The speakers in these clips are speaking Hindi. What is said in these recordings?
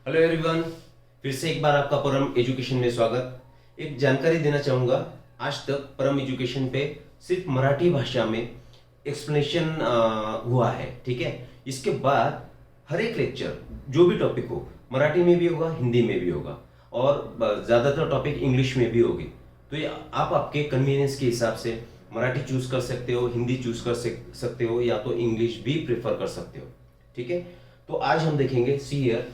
हेलो एवरीवन, फिर से एक बार आपका परम एजुकेशन में स्वागत। एक जानकारी देना चाहूँगा। आज तक परम एजुकेशन पे सिर्फ मराठी भाषा में एक्सप्लेनेशन हुआ है, ठीक है। इसके बाद हर एक लेक्चर जो भी टॉपिक हो मराठी में भी होगा, हिंदी में भी होगा और ज़्यादातर टॉपिक इंग्लिश में भी होगी। तो ये आप आपके कन्वीनियंस के हिसाब से मराठी चूज कर सकते हो, हिंदी चूज कर सकते हो या तो इंग्लिश भी प्रेफर कर सकते हो, ठीक है। तो आज हम देखेंगे see here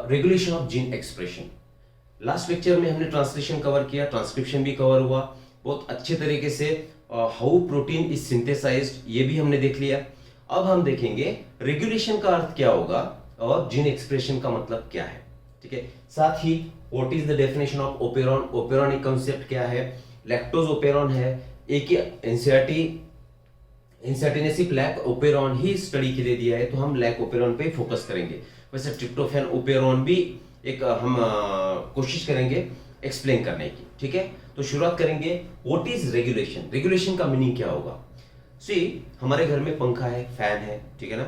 regulation of gene expression. Last lecture में हमने ट्रांसलेशन कवर किया, ट्रांसक्रिप्शन भी कवर हुआ बहुत अच्छे तरीके से। हाउ प्रोटीन इज सिंथेसाइज्ड ये भी हमने देख लिया। अब हम देखेंगे रेगुलेशन का अर्थ क्या होगा और जीन एक्सप्रेशन का मतलब क्या है, ठीक है। साथ ही what is the definition of operon, operon एक कॉन्सेप्ट क्या है, लैक्टोज ओपेरॉन है, एक इंसर्टिनेसिक लैक ओपेरॉन ही स्टडी के लिए दिया है, तो हम लैक ओपेरॉन पे फोकस करेंगे। वैसे ट्रिप्टोफैन ओपेरॉन भी एक हम कोशिश करेंगे एक्सप्लेन करने की, ठीक है। तो शुरुआत करेंगे व्हाट इज रेगुलेशन। रेगुलेशन का मीनिंग क्या होगा। सी हमारे घर में पंखा है, फैन है, ठीक है ना।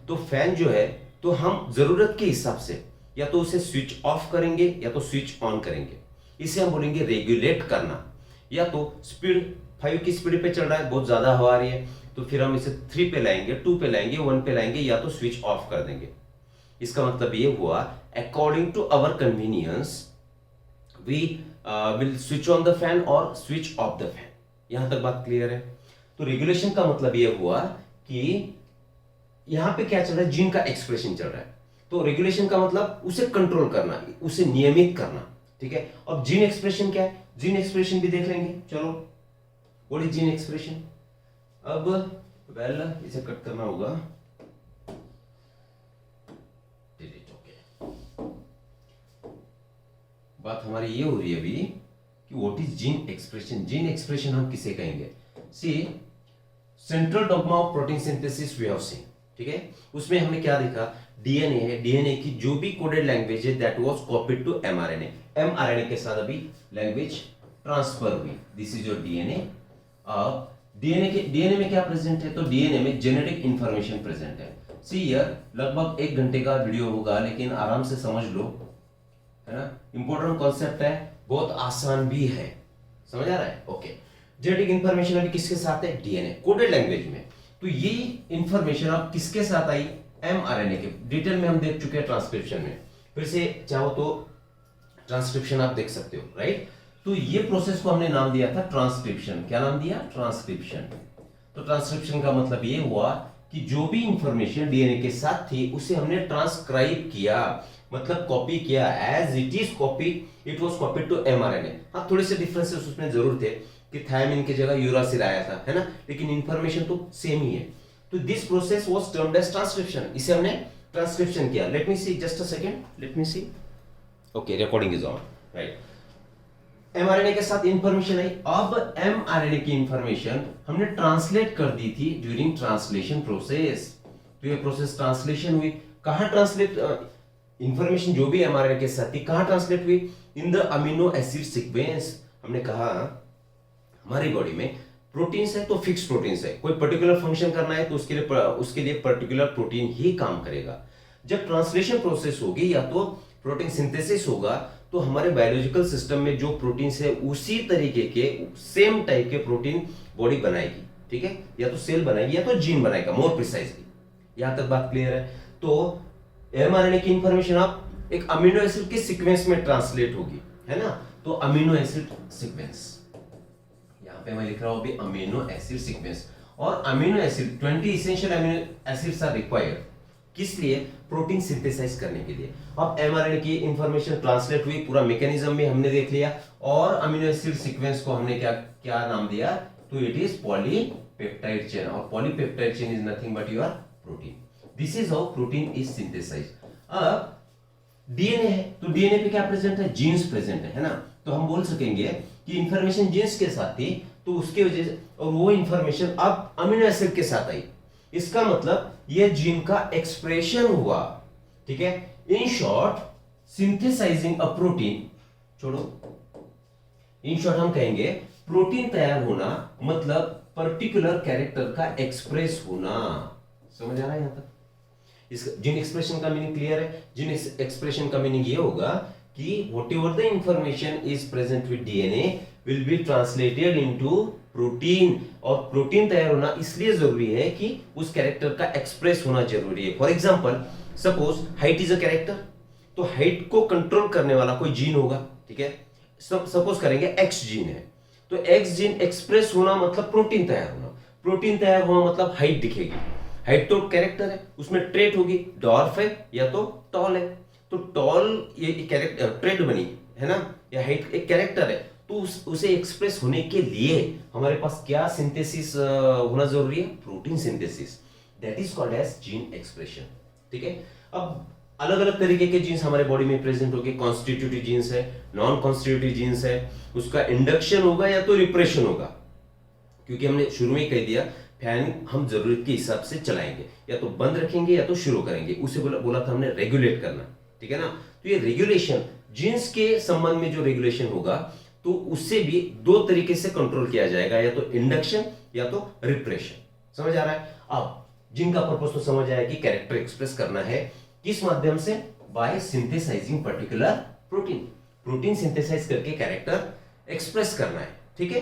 तो फैन जो है तो हम जरूरत के हिसाब से या तो उसे स्विच ऑफ करेंगे या तो स्विच ऑन करेंगे। इसे हम बोलेंगे रेगुलेट करना। या तो स्पीड 5 की स्पीड पे चल रहा है, बहुत ज्यादा हवा आ रही है, तो फिर हम इसे 3 पे लाएंगे, 2 पे लाएंगे, 1 पे लाएंगे या तो स्विच ऑफ कर देंगे। इसका मतलब ये हुआ according to our convenience we will switch on the fan और स्विच ऑफ द फैन। यहां तक बात क्लियर है। तो रेगुलेशन का मतलब ये हुआ कि यहां पे क्या चल रहा है, जीन का एक्सप्रेशन चल रहा है। तो रेगुलेशन का मतलब उसे कंट्रोल करना, उसे नियमित करना, ठीक है। अब जीन एक्सप्रेशन क्या है, जीन एक्सप्रेशन भी देख लेंगे। चलो व्हाट इज जीन एक्सप्रेशन। अब इसे कट करना होगा। बात हमारी ये हो रही है अभी कि what is gene expression. Gene expression हम किसे कहेंगे। See central dogma of protein synthesis we have seen, ठीक है। उसमें हमने क्या देखा, डीएनए है, डीएनए की जो भी कोडेड लैंग्वेज है that was copied to mRNA. MRNA के साथ अभी लैंग्वेज ट्रांसफर हुई। This is your DNA. अब डीएनए में क्या प्रेजेंट है, तो डीएनए में जेनेटिक इंफॉर्मेशन प्रेजेंट है। सी हियर लगभग 1 घंटे का वीडियो होगा, लेकिन आराम से समझ लो, है ना। इंपॉर्टेंट कॉन्सेप्ट है, बहुत आसान भी है, समझ आ रहा है। ओके, जेनेटिक इंफॉर्मेशन अभी किसके साथ है, डीएनए कोडेड लैंग्वेज में। तो ये इंफॉर्मेशन अब किसके साथ आई, एमआरएनए के। डिटेल में हम देख चुके हैं ट्रांसक्रिप्शन में, फिर से चाहो तो ट्रांसक्रिप्शन आप देख सकते हो, राइट। तो ये प्रोसेस को हमने नाम दिया था ट्रांसक्रिप्शन। क्या नाम दिया, ट्रांसक्रिप्शन। तो ट्रांसक्रिप्शन का मतलब ये हुआ कि जो भी इंफॉर्मेशन डीएनए के साथ थी उसे हमने ट्रांसक्राइब किया, मतलब कॉपी किया। As it is copy, it was copied to mRNA. हाँ, थोड़े से डिफरेंसेस उसमें जरूर थे कि थायमिन की जगह यूरासिल आया था, है ना, लेकिन इंफॉर्मेशन तो सेम ही है। तो this process was termed as transcription. इसे हमने ट्रांसक्रिप्शन किया। Let me see, just a second, let me see. Okay, recording is on, right. MRNA के साथ इंफॉर्मेशन आई। अब एमआरएनए की इंफॉर्मेशन हमने ट्रांसलेट कर दी थी ड्यूरिंग ट्रांसलेशन प्रोसेस। तो ये प्रोसेस ट्रांसलेशन हुई। कहां ट्रांसलेट, इंफॉर्मेशन जो भी एमआरएनए के साथ थी कहां ट्रांसलेट हुई, in the amino acid sequence. हमने कहा हमारी बॉडी में प्रोटीन्स है तो फिक्स प्रोटीन्स है, कोई पर्टिकुलर फंक्शन करना है तो उसके लिए पर्टिकुलर प्रोटीन ही काम करेगा। जब ट्रांसलेशन प्रोसेस होगी या तो प्रोटीन सिंथेसिस होगा, तो हमारे बायोलॉजिकल सिस्टम में जो प्रोटीन्स है उसी तरीके के सेम टाइप के प्रोटीन बॉडी बनाएगी, ठीक है। या तो सेल बनाएगी या तो जीन बनाएगा, मोर प्रिसाइजली। यहां तक बात क्लियर है। तो एमआरएनए की इंफॉर्मेशन आप एक अमीनो एसिड के सीक्वेंस में ट्रांसलेट होगी, है ना। तो अमीनो एसिड सीक्वेंस, यहां पे मैं लिख रहा हूं अभी अमीनो एसिड सीक्वेंस। और amino acid 20 essential amino acids are required, किस लिए, प्रोटीन सिंथेसाइज करने के लिए। अब एमआरएनए की इंफॉर्मेशन ट्रांसलेट हुई, पूरा मैकेनिज्म भी हमने देख लिया, और अमीनो एसिड सीक्वेंस को हमने क्या क्या नाम दिया, तो इट इज पॉलीपेप्टाइड चेन। और polypeptide chain is nothing but your protein. This is how protein is synthesize. अब डीएनए है, तो डीएनए पे क्या प्रेजेंट है, जीन्स प्रेजेंट है ना। तो हम बोल सकेंगे कि इंफॉर्मेशन जीन्स के साथ थी, तो उसके वजह से, और वो इंफॉर्मेशन अब अमीनो एसिड के साथ आई। इसका मतलब ये जीन का एक्सप्रेशन हुआ, ठीक है। In short synthesising a protein, छोड़ो, इन शॉर्ट हम कहेंगे प्रोटीन तैयार होना मतलब पर्टिकुलर कैरेक्टर का एक्सप्रेस होना। समझ आ रहा है यहां तक। इस जीन एक्सप्रेशन का मीनिंग क्लियर है? जीन एक्सप्रेशन का मीनिंग ये होगा कि whatever the information is present with DNA will be translated into protein, और प्रोटीन तैयार होना इसलिए जरूरी है कि उस कैरेक्टर का एक्सप्रेस होना जरूरी है। For example suppose height is a character, तो हाइट को कंट्रोल करने वाला कोई जीन होगा, ठीक है। सपोज करेंगे एक्स जीन है, तो एक्स जीन एक्सप्रेस होना मतलब प्रोटीन तैयार होना, प्रोटीन तैयार होना मतलब हाइट दिखेगी। हाइट तो कैरेक्टर है, उसमें ट्रेट होगी, डॉर्फ है या तो टॉल है, तो टॉल ये कैरेक्टर ट्रेट बनी है ना, या हाइट एक कैरेक्टर है, तो उसे एक्सप्रेस होने के लिए हमारे पास क्या सिंथेसिस होना जरूरी है? Protein synthesis, that is called as gene expression, ठीक है। अब अलग अलग तरीके के जीन्स हमारे बॉडी में प्रेजेंट होंगे, कॉन्स्टिट्यूटिव जीन्स है, नॉन कॉन्स्टिट्यूटिव जीन्स है, उसका इंडक्शन होगा या तो रिप्रेशन होगा, क्योंकि हमने शुरू में ही कह दिया फैन हम जरूरत के हिसाब से चलाएंगे, या तो बंद रखेंगे या तो शुरू करेंगे, उसे बोला था हमने रेगुलेट करना, ठीक है ना। तो ये रेगुलेशन जीन्स के संबंध में जो रेगुलेशन होगा, तो उससे भी दो तरीके से कंट्रोल किया जाएगा, या तो इंडक्शन या तो रिप्रेशन। समझ आ रहा है? अब जिनका पर्पस तो समझ आया कि कैरेक्टर एक्सप्रेस करना है किस माध्यम से? By synthesizing particular protein, protein synthesize करके कैरेक्टर एक्सप्रेस करना है, ठीक है।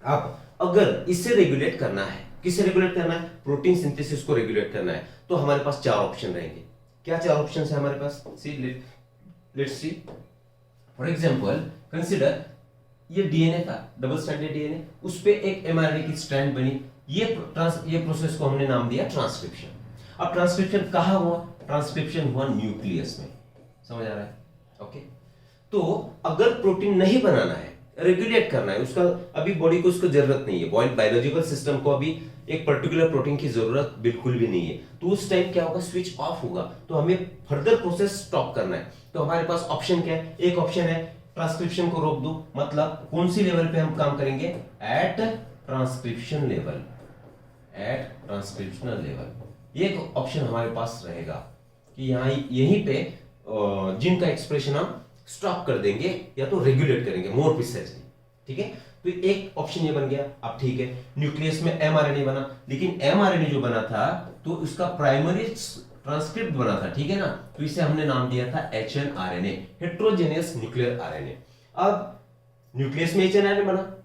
अब अगर इसे रेगुलेट करना है, किसे रेगुलेट करना है? प्रोटीन सिंथेसिस को रेगुलेट करना है, तो हमारे पास चार ऑप्शन रहेंगे। क्या चार ऑप्शन है हमारे पास? Let's see. For example consider ये डीएनए था, डबल स्ट्रैंडेड डीएनए, उस पे एक एमआरएनए की स्ट्रैंड बनी, ये प्रोसेस को हमने नाम दिया ट्रांसक्रिप्शन। अब ट्रांसक्रिप्शन कहाँ हुआ? ट्रांसक्रिप्शन हुआ न्यूक्लियस में। समझ आ रहा है? ओके। तो अगर प्रोटीन नहीं बनाना है, रेगुलेट करना है, उसका अभी बॉडी को उसको जरूरत नहीं है, बायोलॉजिकल सिस्टम को अभी एक पर्टिकुलर प्रोटीन की जरूरत बिल्कुल भी नहीं है, तो उस टाइम क्या होगा? स्विच ऑफ होगा, तो हमें फर्दर प्रोसेस स्टॉप करना है। तो हमारे पास ऑप्शन क्या है? एक ऑप्शन है ट्रांसक्रिप्शन को रोक दो, मतलब कौन सी लेवल पे हम काम करेंगे? At transcription level, at transcriptional level. ये ऑप्शन हमारे पास रहेगा कि यहाँ यहीं पे जीन का एक्सप्रेशन हम स्टॉप कर देंगे या तो रेगुलेट करेंगे मोर प्रिसाइजली, ठीक है। तो एक ऑप्शन ये बन गया। अब ठीक है, न्यूक्लियस में एमआरएनए बना, लेकिन एमआरएनए जो बना था तो उसका प्राइमरी ट्रांसक्रिप्ट बना था, ठीक है ना, तो इसे हमने नाम दिया था एचएनआरएनए, हेटेरोजेनियस न्यूक्लियर आरएनए। अब न्यूक्लियस में एचएनआरएनए बना,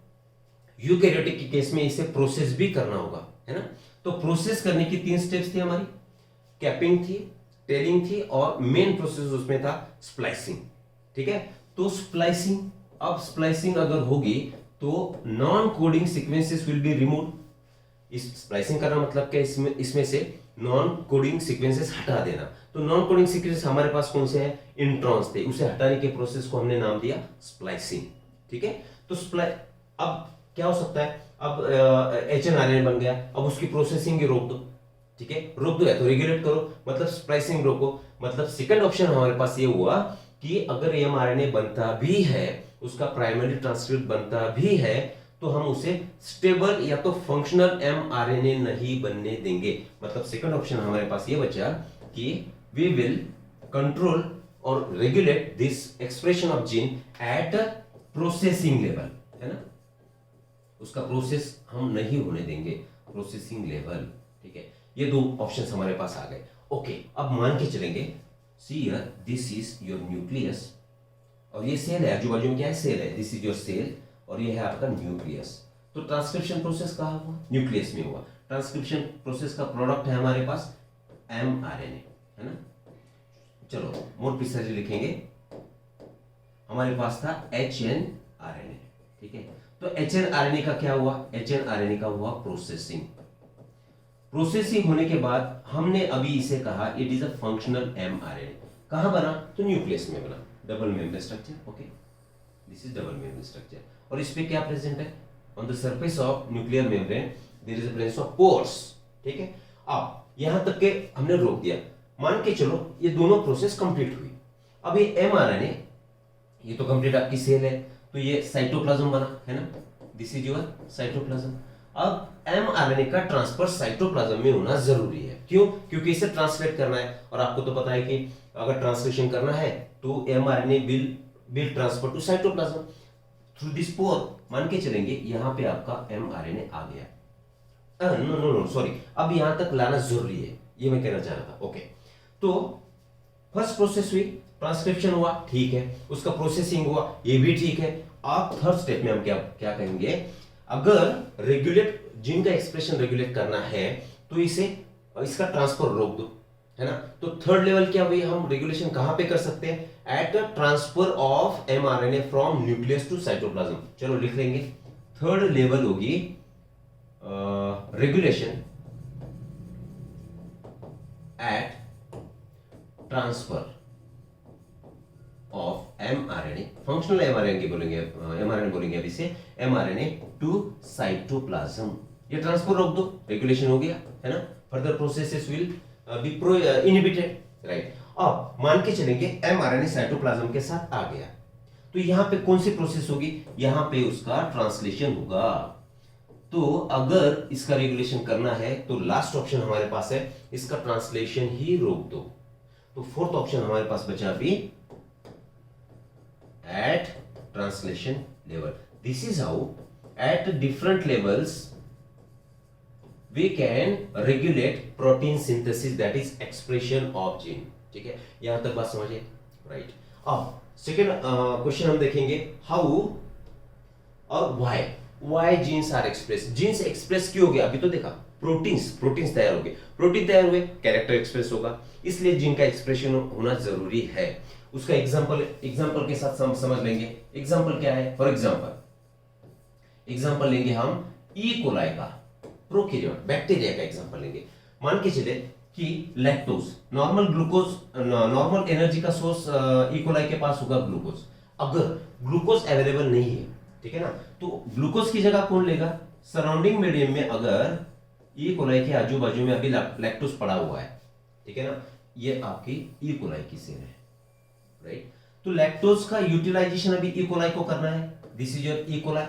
यूकैरियोटिक के केस में इसे प्रोसेस भी करना होगा, है ना। तो प्रोसेस करने की तीन स्टेप्स थी हमारी, कैपिंग थी, टेलिंग थी, और मेन प्रोसेस उसमें था स्प्लाइसिंग, ठीक है। तो स्प्लाइसिंग, अब स्प्लाइसिंग अगर होगी तो non coding sequences will be remove. इस स्प्लाइसिंग करना मतलब क्या? इसमें से नॉन कोडिंग सीक्वेंसेस हटा देना। तो नॉन कोडिंग सीक्वेंसेस हमारे पास कौन से हैं? इंट्रॉन्स थे, उसे हटाने के प्रोसेस को हमने नाम दिया स्प्लाइसिंग, ठीक है। तो अब क्या हो सकता है? अब एचएनआरएनए बन गया, अब उसकी प्रोसेसिंग रोक दो, ठीक है, रोक दो या तो रेगुलेट करो, मतलब स्प्लाइसिंग रोको। मतलब सेकंड ऑप्शन हमारे पास ये हुआ कि अगर एमआरएनए बनता भी है, उसका प्राइमरी ट्रांसक्रिप्ट बनता भी है, तो हम उसे स्टेबल या तो फंक्शनल एमआरएनए नहीं बनने देंगे। मतलब सेकंड ऑप्शन हमारे पास ये बचा कि वी विल कंट्रोल और regulate this expression of gene at processing level, है ना, उसका प्रोसेस हम नहीं होने देंगे, प्रोसेसिंग लेवल, ठीक है। ये दो ऑप्शंस हमारे पास आ गए। ओके, अब मान के चलेंगे, see here this is your nucleus, और ये सेल है, आजू बाजू में क्या है? सेल है, दिस इज योर सेल, और ये है आपका न्यूक्लियस। तो ट्रांसक्रिप्शन प्रोसेस कहाँ हुआ? न्यूक्लियस में हुआ। ट्रांसक्रिप्शन प्रोसेस का प्रोडक्ट है हमारे पास एमआरएनए, है ना। चलो मोर प्रिसाइजली लिखेंगे, हमारे पास था एचएनआरएनए, ठीक है। तो एचएनआरएनए का क्या हुआ? एचएनआरएनए का हुआ प्रोसेसिंग। प्रोसेसिंग होने के बाद हमने अभी इसे कहा it is a functional mRNA. कहां बना? तो न्यूक्लियस में बना, double membrane structure, okay, this is double membrane structure. और इस पे क्या प्रेजेंट है? On the surface of nuclear membrane there is a presence of pores, ठीक है। अब यहां तक के हमने रोक दिया, मान के चलो ये दोनों प्रोसेस कंप्लीट हुई। अब ये एमआरएनए, ये तो कंप्लीट आपकी सेल है, तो ये साइटोप्लाज्म बना, है ना, दिस इज योर साइटोप्लाज्म। अब एमआरएनए का ट्रांसफर साइटोप्लाज्म में होना जरूरी है। क्यों? क्योंकि इसे ट्रांसलेट करना है, और आपको तो पता है कि अगर ट्रांसलेशन करना है तो mRNA will transfer to cytoplasm through this pore. मान के चलेंगे यहां पे आपका एमआरएनए आ गया, नो नो नो सॉरी, अब यहां तक लाना जरूरी है, ये मैं कहना चाह रहा था। ओके, तो फर्स्ट प्रोसेस हुई, ट्रांसक्रिप्शन हुआ, ठीक है, उसका प्रोसेसिंग हुआ, ये भी ठीक है। अब थर्ड स्टेप में हम क्या क्या कहेंगे, अगर रेगुलेट जीन का एक्सप्रेशन रेगुलेट करना है तो इसे इसका ट्रांसफर रोक दो, है ना। तो थर्ड लेवल क्या हुई, हम रेगुलेशन कहां पे कर सकते हैं, at the transfer of mRNA from nucleus to cytoplasm. चलो लिख लेंगे, थर्ड लेवल होगी regulation at transfer of mRNA, functional mRNA बोलेंगे, एमआरएनए बोलेंगे अभी से, एमआरएनए टू साइटोप्लाज्म। ये ट्रांसफर रोक दो, रेगुलेशन हो गया, है ना। Further processes will be inhibited, right. अब मान के चलेंगे एमआरएनए साइटोप्लाज्म के साथ आ गया, तो यहां पे कौन सी प्रोसेस होगी, यहां पे उसका ट्रांसलेशन होगा। तो अगर इसका रेगुलेशन करना है तो लास्ट ऑप्शन हमारे पास है, इसका ट्रांसलेशन ही रोक दो। तो फोर्थ ऑप्शन हमारे पास बचा भी at translation level. This is how at different levels we can regulate protein synthesis, that is expression of gene. ठीक है, यहां तक बात समझिए, राइट। अब सेकेंड क्वेश्चन हम देखेंगे, हाउ और why genes are express. Genes express क्यों हो गया, अभी तो देखा, प्रोटीन्स तैयार हो गए, प्रोटीन तैयार हुए, कैरेक्टर एक्सप्रेस होगा, इसलिए जीन का एक्सप्रेशन होना जरूरी है। उसका एग्जांपल के साथ समझ लेंगे। एग्जांपल क्या है, फॉर एग्जांपल लेंगे हम ई कोलाई का, प्रोकैरियोट बैक्टीरिया का एग्जांपल लेंगे। मान के चले कि लैक्टोज, नॉर्मल एनर्जी का सोर्स ई कोलाई के पास होगा ग्लूकोज। अगर ग्लूकोज अवेलेबल नहीं है, ठीक है ना, तो ग्लूकोज की जगह कौन लेगा, सराउंडिंग मीडियम में अगर ई कोलाई के आजू बाजू में अभी लैक्टोज पड़ा हुआ है, ठीक है ना, ये आपकी ई कोलाई की सेल है, राइट। तो लैक्टोज का यूटिलाइजेशन अभी ई कोलाई को करना है, this is your E coli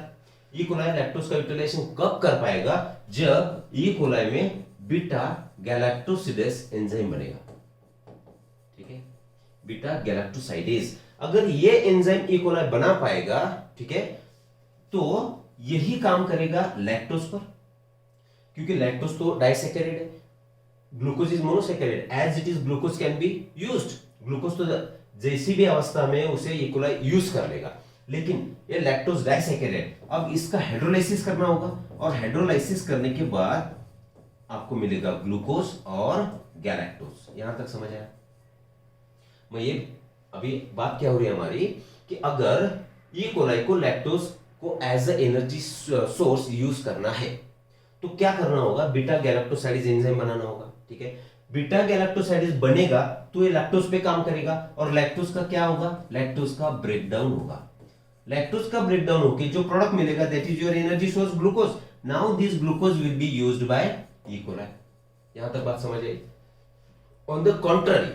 lactose का यूटिलाइजेशन कब कर पाएगा, जब ई कोलाई में बीटा गैलेक्टोसिडेज एंजाइम बनेगा, ठीक है, बीटा गैलेक्टोसाइडेज। अगर ये एंजाइम ई कोलाई बना पाएगा, ठीक है, तो यही काम करेगा लैक्टोज पर, क्योंकि लैक्टोज तो डाइसैकेराइड है, glucose is monosaccharide, as it is glucose can be used. Glucose तो जैसी भी अवस्था में उसे ई कोलाई यूज कर लेगा, लेकिन ये लैक्टोज डाइसैकेराइड, अब इसका हाइड्रोलाइसिस करना होगा, और हाइड्रोलाइसिस करने के बाद आपको मिलेगा ग्लूकोज और गैलेक्टोज। यहां तक समझ आया। मैं ये अभी बात क्या हो रही है हमारी, कि अगर ई कोलाई को लैक्टोज को as a energy source use करना है तो क्या करना होगा, बीटा गैलेक्टोसाइडेज एंजाइम बनाना होगा, ठीक है। बीटा गैलेक्टोसाइडेज बनेगा तो ये लैक्टोज पे काम करेगा, और लैक्टोज का क्या होगा, लैक्टोज का ब्रेकडाउन होगा। लैक्टोज का ब्रेकडाउन होके जो प्रोडक्ट मिलेगा, that is your energy source glucose. Now this glucose will be used by E coli. यहां तक बात समझ आई। ऑन द कॉन्ट्ररी,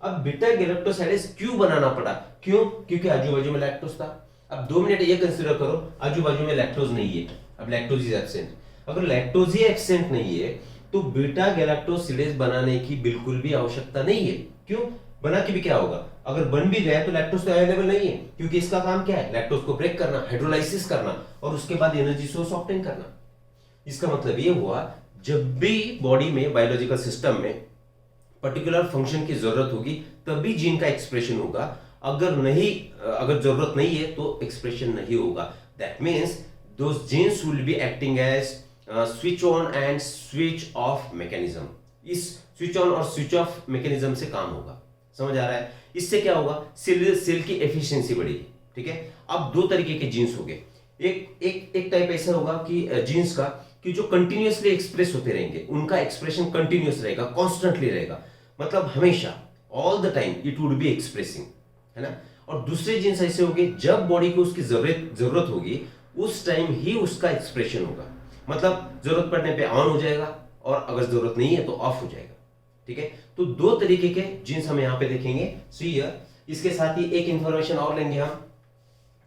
अब बीटा गैलेक्टोसाइडेज क्यों बनाना पड़ा, क्यों, क्योंकि आजू बाजू में लैक्टोज था। अब 2 मिनट ये कंसीडर करो, आजू बाजू में लैक्टोज नहीं है, अब लैक्टोज इज एब्सेंट। अगर लैक्टोज ही एब्सेंट नहीं है तो बीटा गैलेक्टोसिडेज बनाने की बिल्कुल भी आवश्यकता नहीं है। क्यों, बना के भी क्या होगा, अगर बन भी गया तो लैक्टोज तो अवेलेबल नहीं है, क्योंकि इसका काम क्या है, लैक्टोज को ब्रेक करना, हाइड्रोलाइसिस करना, और उसके बाद एनर्जी सोर्स ऑब्टेन करना। इसका मतलब ये हुआ, जब भी बॉडी में, बायोलॉजिकल सिस्टम में पर्टिकुलर फंक्शन की जरूरत होगी तभी जीन का एक्सप्रेशन होगा, अगर जरूरत नहीं है तो एक्सप्रेशन नहीं होगा। That means those genes will be acting as switch on and switch off mechanism। इस switch on और switch off mechanism से काम होगा, समझ आ रहा है। इससे क्या होगा, सेल की एफिशिएंसी बढ़ेगी, ठीक है। अब 2 तरीके के जीन्स हो गए, एक टाइप ऐसा होगा कि जीन्स का कि जो कंटिन्यूअसली एक्सप्रेस होते रहेंगे, उनका एक्सप्रेशन कंटिन्यूअस रहेगा, कॉन्स्टेंटली रहेगा, मतलब हमेशा all the time it would be expressing, है ना। और दूसरे जीन्स ऐसे होंगे, जब बॉडी को उसकी जरूरत होगी उस टाइम ही उसका एक्सप्रेशन होगा, मतलब जरूरत पड़ने पे ऑन हो जाएगा और अगर जरूरत नहीं है तो ऑफ हो जाएगा, ठीक है। तो 2 तरीके के जीन्स हम यहाँ पे देखेंगे। सो इसके साथ ही एक इंफॉर्मेशन और लेंगे हम,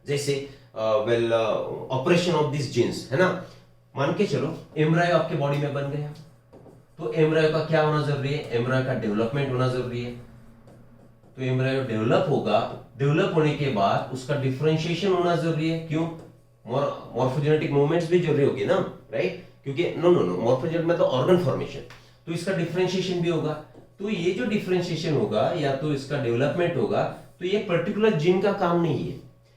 जैसे ऑपरेशन ऑफ दिस जीन्स, है ना। मान के चलो एम्ब्रायो आपके बॉडी में बन गया, तो एम्ब्रायो का क्या होना जरूरी है, एम्ब्रायो का डेवलपमेंट होना जरूरी है। तो एम्ब्रायो डेवलप होगा, डेवलप होने के बाद उसका डिफरेंशिएशन होना जरूरी है। क्यों, मॉर्फोजेनेटिक मूवमेंट्स भी जरूरी होगी ना, राइट, क्योंकि नो मॉर्फोजेनेटिक मतलब ऑर्गन फॉर्मेशन। तो इसका डिफरेंशिएशन भी होगा। तो ये जो डिफरेंशिएशन होगा या तो इसका डेवलपमेंट होगा, तो ये पर्टिकुलर जीन का काम नहीं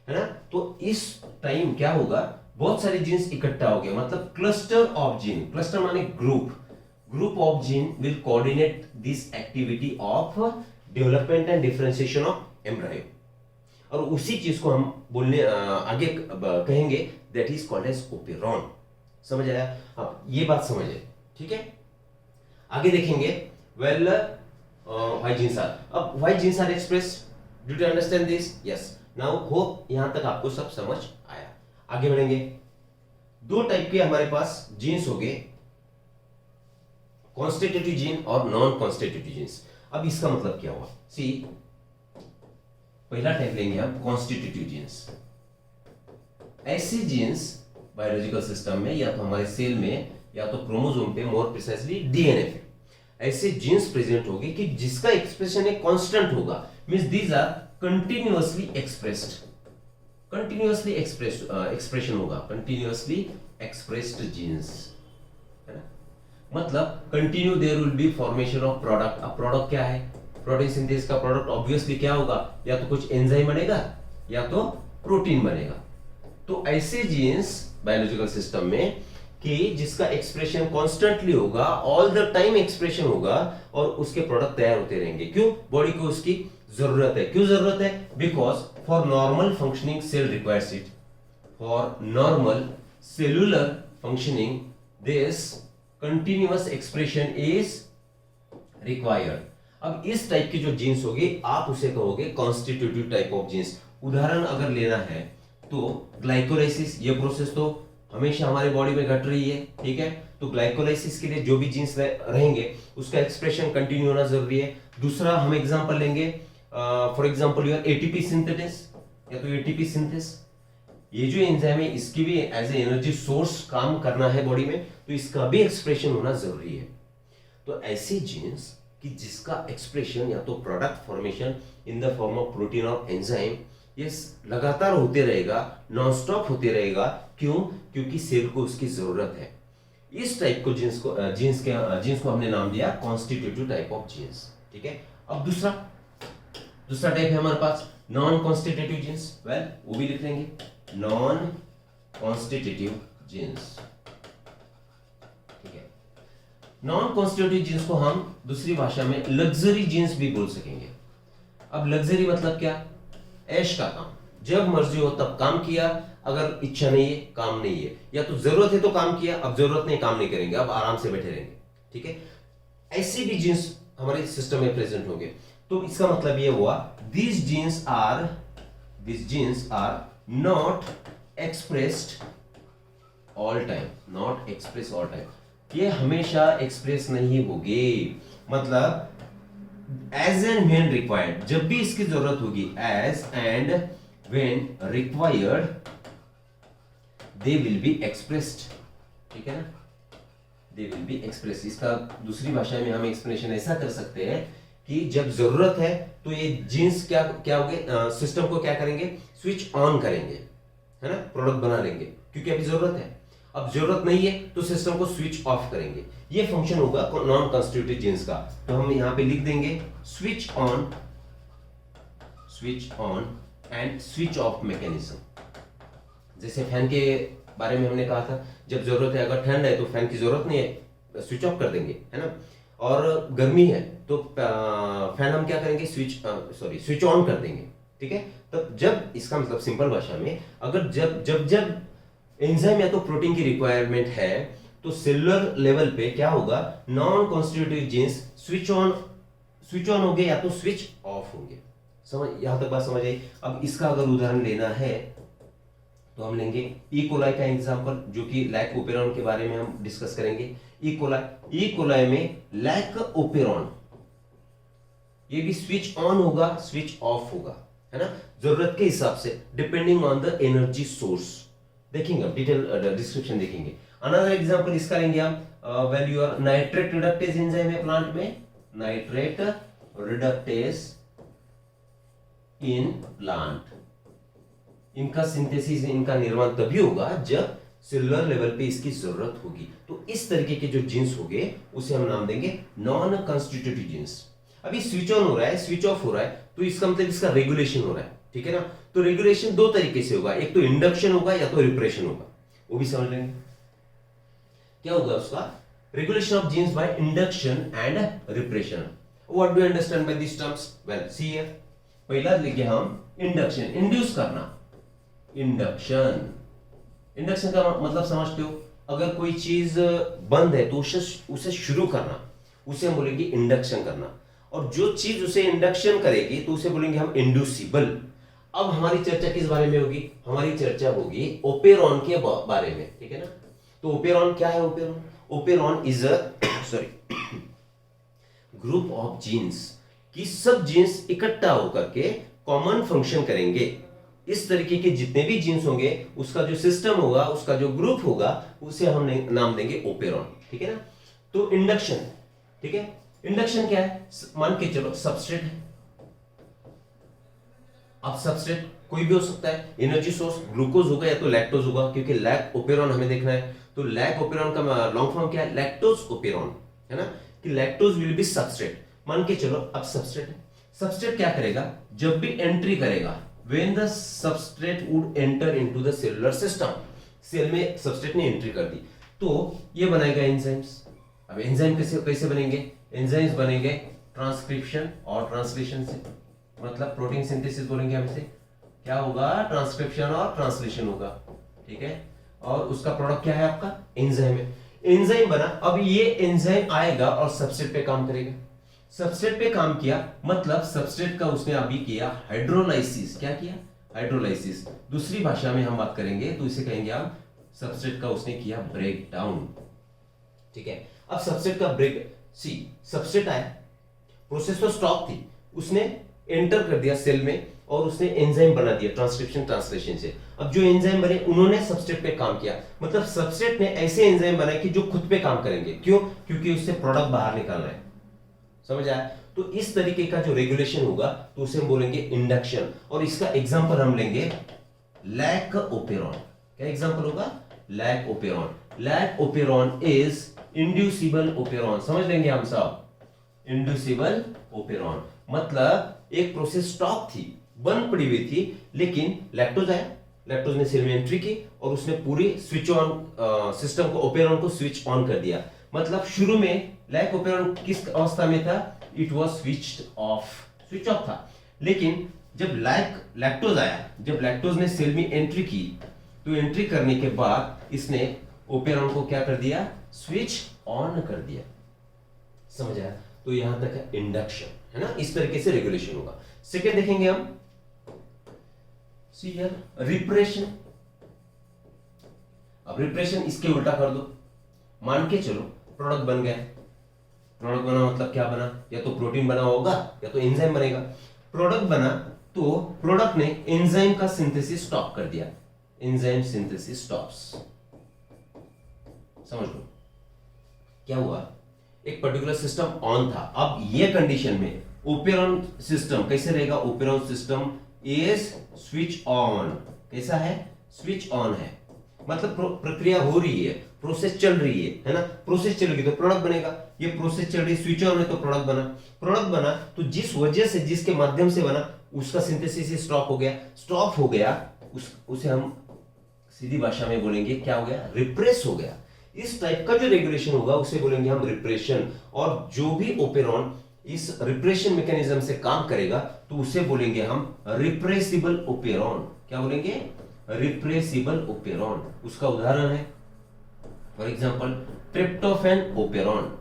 है ना। तो इस टाइम क्या होगा, बहुत सारे जीन्स इकट्ठा हो गए, मतलब क्लस्टर ऑफ जीन, क्लस्टर माने group of gene will coordinate this activity of development and differentiation of embryo. और उसी चीज को हम बोलने आगे कहेंगे, that is called as operon. समझ आया? अब ये बात समझे, ठीक है। आगे देखेंगे, वेल व्हाई जीन्स आर, अब why genes are expressed, do you understand this? Yes, now hope यहां तक आपको सब समझ आया। आगे बढ़ेंगे, दो टाइप के हमारे पास जीन्स हो गए, कॉन्स्टिट्यूटिव जीन और नॉन कॉन्स्टिट्यूटिव जीन्स। अब इसका मतलब क्या हुआ, सी पहला टाइप लेंगे हम कॉन्स्टिट्यूटिव जीन्स। ऐसे जीन्स बायोलॉजिकल सिस्टम में या तो हमारे सेल में या तो क्रोमोसोम पे, मोर प्रिसाइसली डीएनए पे, ऐसे जीन्स प्रेजेंट होंगे कि जिसका एक्सप्रेशन एक कांस्टेंट होगा, means these are continuously expressed, continuously expression होगा, कंटिन्यूअसली एक्सप्रेस्ड जीन्स, है ना। मतलब continue there will be formation of product. अब प्रोडक्ट क्या है, प्रोटीन सिंथेसिस का प्रोडक्ट ऑब्वियसली क्या होगा, या तो कुछ एंजाइम बनेगा या तो प्रोटीन बनेगा। तो ऐसे जीन्स बायोलॉजिकल सिस्टम में कि जिसका एक्सप्रेशन कॉन्स्टेंटली होगा, ऑल द टाइम एक्सप्रेशन होगा और उसके प्रोडक्ट तैयार होते रहेंगे। क्यों? बॉडी को उसकी जरूरत है। क्यों जरूरत है? Because for normal functioning cell requires it, for normal cellular functioning this continuous expression is required. अब इस टाइप की जो जीन्स होगी, आप उसे कहोगे कॉन्स्टिट्यूटिव टाइप ऑफ जीन्स। उदाहरण अगर लेना है तो ग्लाइकोलाइसिस, ये प्रोसेस तो हमेशा हमारे बॉडी में घट रही है, ठीक है। तो ग्लाइकोलाइसिस के लिए जो भी जीन्स रहेंगे उसका एक्सप्रेशन कंटिन्यू होना जरूरी है। दूसरा हम एग्जांपल लेंगे, for example your ATP synthesis या तो एटीपी सिंथेसिस, ये जो एंजाइम है इसकी भी एज ए एनर्जी सोर्स काम करना है बॉडी में, तो इसका भी एक्सप्रेशन होना जरूरी है। तो ऐसे जीन्स कि जिसका एक्सप्रेशन या तो product formation in the form of protein और एंजाइम, ये लगातार होते रहेगा, नॉन स्टॉप होते रहेगा। क्यों? क्योंकि सेल को उसकी जरूरत है। इस टाइप को जीन्स को हमने नाम दिया कॉन्स्टिट्यूटिव टाइप ऑफ जीन्स, ठीक है। अब दूसरा टाइप है हमारे पास नॉन कॉन्स्टिट्यूटिव जीन्स। वेल, वो भी लिख लेंगे, नॉन कॉन्स्टिट्यूटिव जीन्स, ठीक है। नॉन कॉन्स्टिट्यूटिव जीन्स को हम दूसरी भाषा में लग्जरी जीन्स भी बोल सकेंगे। अब लग्जरी मतलब क्या? ऐश का काम, जब मर्जी हो तब काम किया, अगर इच्छा नहीं है काम नहीं है, या तो जरूरत है तो काम किया, अब जरूरत नहीं काम नहीं करेंगे, अब आराम से बैठे रहेंगे, ठीक है। ऐसे भी जीन्स हमारे सिस्टम में प्रेजेंट होंगे। तो इसका मतलब ये हुआ, these genes are not expressed all time, not expressed all time, ये हमेशा एक्सप्रेस नहीं होगी। मतलब एज एंड व्हेन रिक्वायर्ड, जब भी इसकी जरूरत होगी, as and when required they will be expressed, ठीक है ना, दे विल बी एक्सप्रेस्ड। इसका दूसरी भाषा में हम एक्सप्लेनेशन ऐसा कर सकते हैं कि जब जरूरत है तो ये जीन्स क्या होंगे, सिस्टम को क्या करेंगे, स्विच ऑन करेंगे, है ना, प्रोडक्ट बना लेंगे, क्योंकि अभी जरूरत है। अब जरूरत नहीं है तो सिस्टम को स्विच ऑफ करेंगे। ये फंक्शन होगा नॉन कॉन्स्टिट्यूटिव जीन्स का। तो हम यहां पे लिख देंगे switch on and switch off mechanism. जैसे फैन के बारे में हमने कहा था, जब जरूरत है, अगर ठंड है तो फैन की जरूरत नहीं है, स्विच ऑफ कर देंगे, है ना। और गर्मी है तो फैन हम क्या करेंगे, स्विच ऑन कर देंगे, ठीक है। तब जब, इसका मतलब सिंपल भाषा में, अगर जब एंजाइम या तो प्रोटीन की रिक्वायरमेंट है तो सेलुलर लेवल पे क्या होगा, non constitutive genes switch on होंगे या तो स्विच ऑफ होंगे। समझ, यहां तक बात समझ आई। अब इसका अगर उदाहरण लेना है तो हम लेंगे ई कोलाई का एग्जांपल, जो कि लैक ओपेरॉन के बारे में हम डिस्कस करेंगे। ई कोलाई में लैक ओपेरॉन, ये भी स्विच ऑन होगा, स्विच ऑफ होगा, है ना, जरूरत के हिसाब से, depending on the energy source. देखेंगे हम डिटेल डिस्क्रिप्शन देखेंगे। अनदर एग्जांपल इसका लेंगे हम, when your nitrate reductase enzyme है प्लांट में, नाइट्रेट रिडक्टेज इन प्लांट, इनका सिंथेसिस, इनका निर्माण तभी होगा जब सेलुलर लेवल पे इसकी जरूरत होगी। तो इस तरीके के जो जीन्स होंगे उसे हम नाम देंगे नॉन कॉन्स्टिट्यूटिव जीन्स। अभी स्विच ऑन हो रहा है, स्विच ऑफ हो रहा है, तो इसका मतलब इसका रेगुलेशन हो रहा है, ठीक है ना। तो रेगुलेशन दो तरीके से होगा, एक तो इंडक्शन होगा या तो रिप्रेशन होगा, वो भी समझ लेंगे। क्या होगा उसका? Regulation of genes by induction and repression. What do you understand by this terms? Well see here, पहला लेंगे हम इंडक्शन, इंड्यूस करना। इंडक्शन, इंडक्शन का मतलब समझते हो? अगर कोई चीज बंद है तो उसे शुरू करना, उसे हम बोलेंगे इंडक्शन करना। और जो चीज उसे इंडक्शन करेगी तो उसे बोलेंगे हम इंड्यूसिबल। अब हमारी चर्चा किस बारे में होगी? हमारी चर्चा होगी ओपेरॉन के बारे में, ठीक है ना। तो ओपेरॉन क्या है? Operon, operon is a sorry group of genes कि सब जीन्स इकट्ठा होकर के कॉमन फंक्शन करेंगे। इस तरीके के जितने भी जीन्स होंगे उसका जो सिस्टम होगा, उसका जो ग्रुप होगा, उसे हम नाम देंगे ओपेरॉन, ठीक है ना। तो इंडक्शन, ठीक है, इंडक्शन क्या है? मान के चलो सबस्ट्रेट है। अब सबस्ट्रेट कोई भी हो सकता है, एनर्जी सोर्स ग्लूकोज होगा या तो लैक्टोज होगा, क्योंकि लैक ओपेरॉन हमें देखना है। तो लैक ओपेरॉन का लॉन्ग फॉर्म क्या है? लैक्टोज ओपेरॉन, है ना, कि लैक्टोज विल बी सबस्ट्रेट। मान के चलो अब सबस्ट्रेट है, सबस्ट्रेट क्या करेगा? जब भी एंट्री करेगा, when the substrate would enter into the cellular system, cell में सबस्ट्रेट ने एंट्री कर दी तो ये बनाएगा एंजाइम्स। अब एंजाइम कैसे कैसे बनेंगे? एंजाइम्स बनेंगे ट्रांसक्रिप्शन और ट्रांसलेशन से, मतलब प्रोटीन सिंथेसिस बोलेंगे हम इसे। क्या होगा? ट्रांसक्रिप्शन और ट्रांसलेशन होगा, ठीक है। और उसका प्रोडक्ट क्या है? आपका एंजाइम है। एंजाइम बना, अब ये एंजाइम आएगा और सबस्ट्रेट पे काम करेगा। सबस्ट्रेट पे काम किया मतलब सबस्ट्रेट का उसने अभी किया हाइड्रोलाइसिस। क्या किया? हाइड्रोलाइसिस। दूसरी भाषा में हम बात करेंगे तो इसे कहेंगे हम सबस्ट्रेट का उसने किया ब्रेक डाउन, ठीक है। अब सबस्ट्रेट का ब्रेक, सी सबस्ट्रेट आया, प्रोसेस तो स्टॉप थी, उसने एंटर कर दिया सेल में और उसने एंजाइम बना दिया ट्रांसक्रिप्शन ट्रांसलेशन से। अब जो एंजाइम बने उन्होंने सबस्ट्रेट पे काम किया, मतलब सबस्ट्रेट ने ऐसे एंजाइम बनाए कि जो खुद पे काम करेंगे। क्यों? क्योंकि उससे प्रोडक्ट बाहर निकालना है। समझ आया? तो इस तरीके का जो रेगुलेशन होगा तो उसे हम बोलेंगे इंडक्शन। और इसका एग्जांपल हम लेंगे लैक ओपेरॉन। क्या एग्जांपल होगा? Lac operon. Lac operon is inducible operon. समझ लेंगे हम सब, इंड्यूसिबल ओपेरॉन मतलब एक प्रोसेस स्टॉप थी, बंद पड़ी हुई थी, लेकिन लैक्टोज आया, लैक्टोज ने सेल में एंट्री की और उसने पूरी स्विच ऑन सिस्टम को, ओपेरॉन को स्विच ऑन कर दिया। मतलब शुरू में लैक ओपेरॉन किस अवस्था में था? It was switched off, switch off था। लेकिन जब लैक्टोज आया, जब लैक्टोज ने सेल में एंट्री की तो एंट्री करने के बाद इसने ओपेरॉन को क्या कर दिया? स्विच ऑन कर दिया। समझ आया? तो यहां तक है इंडक्शन, है ना। इस तरीके से रेगुलेशन होगा। सेकेंड देखेंगे हम, सी हियर रिप्रेशन। अब रिप्रेशन इसके उल्टा कर दो। मान के चलो प्रोडक्ट बन गया, प्रोडक्ट बना मतलब क्या बना? या तो प्रोटीन बना होगा या तो एंजाइम बनेगा। प्रोडक्ट बना तो प्रोडक्ट ने एंजाइम का सिंथेसिस स्टॉप कर दिया, एंजाइम सिंथेसिस स्टॉप्स। समझ लो क्या हुआ? एक पर्टिकुलर सिस्टम ऑन था। अब ये कंडीशन में ओपेरॉन सिस्टम कैसे रहेगा? Operon system is switch on. कैसा है? स्विच ऑन है, मतलब प्रक्रिया हो रही है, प्रोसेस चल रही है ना। प्रोसेस चलेगी तो प्रोडक्ट बनेगा। ये प्रोसेस चल रही, स्विच ऑन है तो प्रोडक्ट बना। प्रोडक्ट बना तो जिस वजह से, जिसके माध्यम से बना, उसका सिंथेसिस स्टॉप हो गया। स्टॉप हो गया उसे हम सीधी भाषा में बोलेंगे क्या हो गया? रिप्रेस हो गया। इस टाइप का जो रेगुलेशन होगा उसे बोलेंगे हम रिप्रेशन। और जो भी ओपेरॉन इस रिप्रेशन मैकेनिज्म से काम करेगा तो उसे बोलेंगे हम रिप्रेसिबल ओपेरॉन। क्या बोलेंगे? Repressible operon. उसका उदाहरण है फॉर एग्जांपल ट्रिप्टोफैन ओपेरॉन।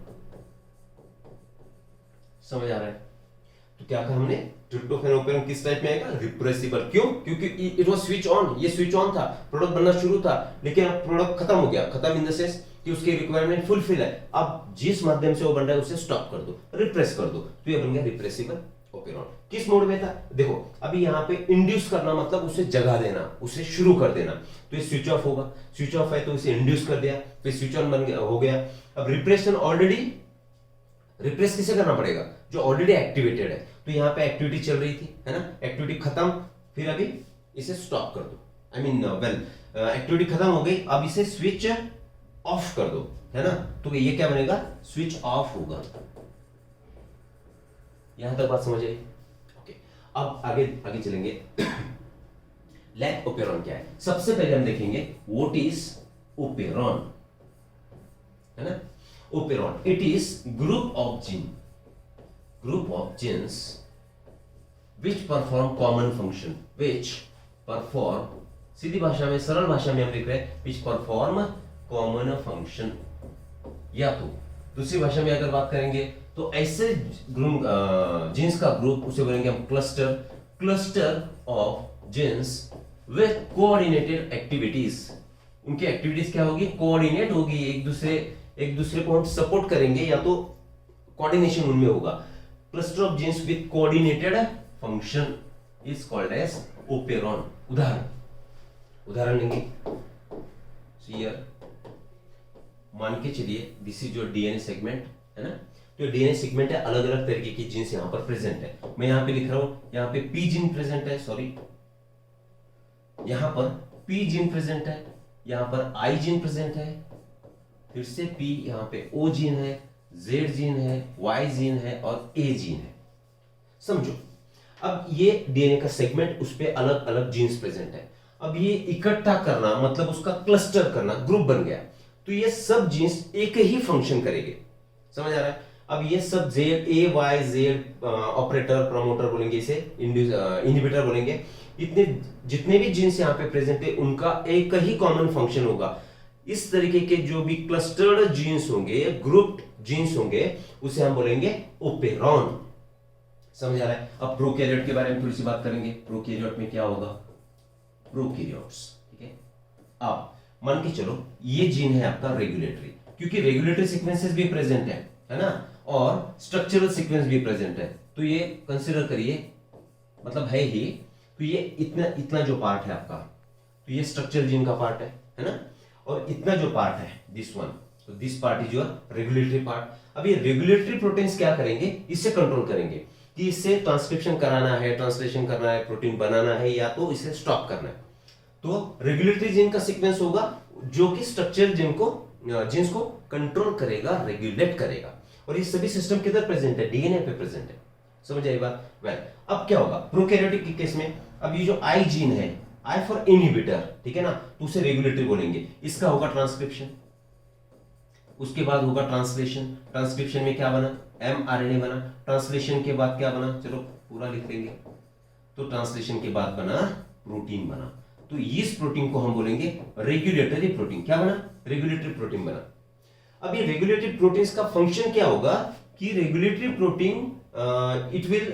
समझ आ रहा है? तो क्या कहा हमने? ट्रिप्टोफैन ओपेरॉन किस टाइप में आएगा? रिप्रेसिबल। क्यों? क्योंकि इट वाज स्विच ऑन, ये स्विच ऑन था, प्रोडक्ट बनना शुरू था, लेकिन अब प्रोडक्ट खत्म हो गया। खत्म इन द सेंस कि उसकी रिक्वायरमेंट फुलफिल है। अब जिस माध्यम से वो बन रहा है उसे स्टॉप कर दो, रिप्रेस कर दो, तो ये बन गया रिप्रेसिबल ओपेरॉन। किस मोड में था? देखो अभी यहाँ पे इंड्यूस करना मतलब उसे जगा देना, उसे शुरू कर देना। तो ये स्विच ऑफ होगा, स्विच ऑफ है तो इसे इंड्यूस कर दिया, फिर स्विच ऑन बन गया, हो गया। अब रिप्रेशन ऑलरेडी, रिप्रेस किसे करना पड़ेगा? जो ऑलरेडी एक्टिवेटेड है। तो यहाँ पे एक्टिविटी चल रही थी, है ना, एक्टिविटी खत्म, फिर अभी इसे स्टॉप कर दो। आई मीन वेल एक्टिविटी खत्म हो गई, अब इसे स्विच ऑफ कर दो, है ना, तो ये क्या बनेगा, स्विच ऑफ होगा। यहां तक बात समझ आई? ओके, अब आगे आगे चलेंगे। लैक ओपेरॉन क्या है, सबसे पहले हम देखेंगे व्हाट इज ओपेरॉन, है ना। Operon it is group of genes which perform common function, which perform, सीधी भाषा में सरल भाषा में हम लिख रहे हैं विच परफॉर्म कॉमन फंक्शन, या तो दूसरी भाषा में अगर बात करेंगे तो ऐसे जीन्स का ग्रुप उसे बोलेंगे हम cluster of genes with coordinated activities. उनकी एक्टिविटीज क्या होगी, कोऑर्डिनेट होगी, एक दूसरे को हम सपोर्ट करेंगे, या तो कोऑर्डिनेशन उनमें होगा। Cluster of genes with coordinated function is called as operon. उदाहरण लेंगे, हियर मान के चलिए this is your DNA segment, है ना। तो डीएनए सेगमेंट है, अलग अलग तरीके की जीन्स यहां पर प्रेजेंट है। मैं यहां पे लिख रहा हूं, यहां पे पी जीन प्रेजेंट है, सॉरी, यहां पर पी जीन प्रेजेंट है, यहां पर आई जीन प्रेजेंट है, फिर से पी, यहां पे ओ जीन है, जेड जीन है, वाई जीन है और ए जीन है। समझो, अब ये डीएनए का सेगमेंट, उस पे अलग अलग जीन्स प्रेजेंट है। अब ये इकट्ठा करना मतलब उसका क्लस्टर करना, ग्रुप बन गया, तो ये सब जीन्स एक ही फंक्शन करेंगे, समझ आ रहा है। अब ये सब जेड, ए वाई जेड, ऑपरेटर, प्रमोटर बोलेंगे, इसे इनहिबिटर बोलेंगे, इतने जितने भी जीन्स यहाँ पे प्रेजेंट है उनका एक ही कॉमन फंक्शन होगा। इस तरीके के जो भी क्लस्टर्ड जीन्स होंगे, ग्रुप्ड जीन्स होंगे, उसे हम बोलेंगे ओपेरॉन। समझ आ रहा है। अब प्रोकैरियोट के बारे में थोड़ी सी बात करेंगे। प्रोकैरियोट में क्या होगा, प्रोकैरियोट्स, ठीक है। अब मान के चलो ये जीन है आपका रेगुलेटरी, क्योंकि रेगुलेटरी सीक्वेंसेस भी प्रेजेंट है ना, और स्ट्रक्चरल सीक्वेंस भी प्रेजेंट है, तो ये कंसीडर करिए, मतलब है ही, तो ये इतना जो पार्ट है आपका, तो ये स्ट्रक्चरल जीन का पार्ट है ना, और इतना जो पार्ट है दिस वन, तो this part is your regulatory part. अब ये रेगुलेटरी प्रोटीन्स क्या करेंगे, इससे कंट्रोल करेंगे कि इससे ट्रांसक्रिप्शन कराना है, ट्रांसलेशन करना है, प्रोटीन बनाना है, या तो इसे स्टॉप करना है। तो रेगुलेटरी जीन का सीक्वेंस होगा जो कि स्ट्रक्चरल जीन्स को कंट्रोल करेगा, रेगुलेट करेगा, और ये सभी सिस्टम किधर प्रेजेंट है, डीएनए पे प्रेजेंट है। समझ आई बात। वेल, अब क्या होगा प्रोकैरियोटिक के केस में, अब ये जो आई जीन है, आई फॉर इनहिबिटर, ठीक है ना, तो उसे रेगुलेटरी बोलेंगे, इसका होगा ट्रांसक्रिप्शन, उसके बाद होगा ट्रांसलेशन, ट्रांसक्रिप्शन में क्या बना, एमआरएनए बना, ट्रांसलेशन के बाद क्या बना, चलो पूरा लिख लेंगे, तो ट्रांसलेशन के बाद बना प्रोटीन बना, तो इस प्रोटीन को हम बोलेंगे रेगुलेटरी प्रोटीन। क्या बना, रेगुलेटरी प्रोटीन बना। अब ये रेगुलेटरी प्रोटीन्स का फंक्शन क्या होगा कि regulatory protein it will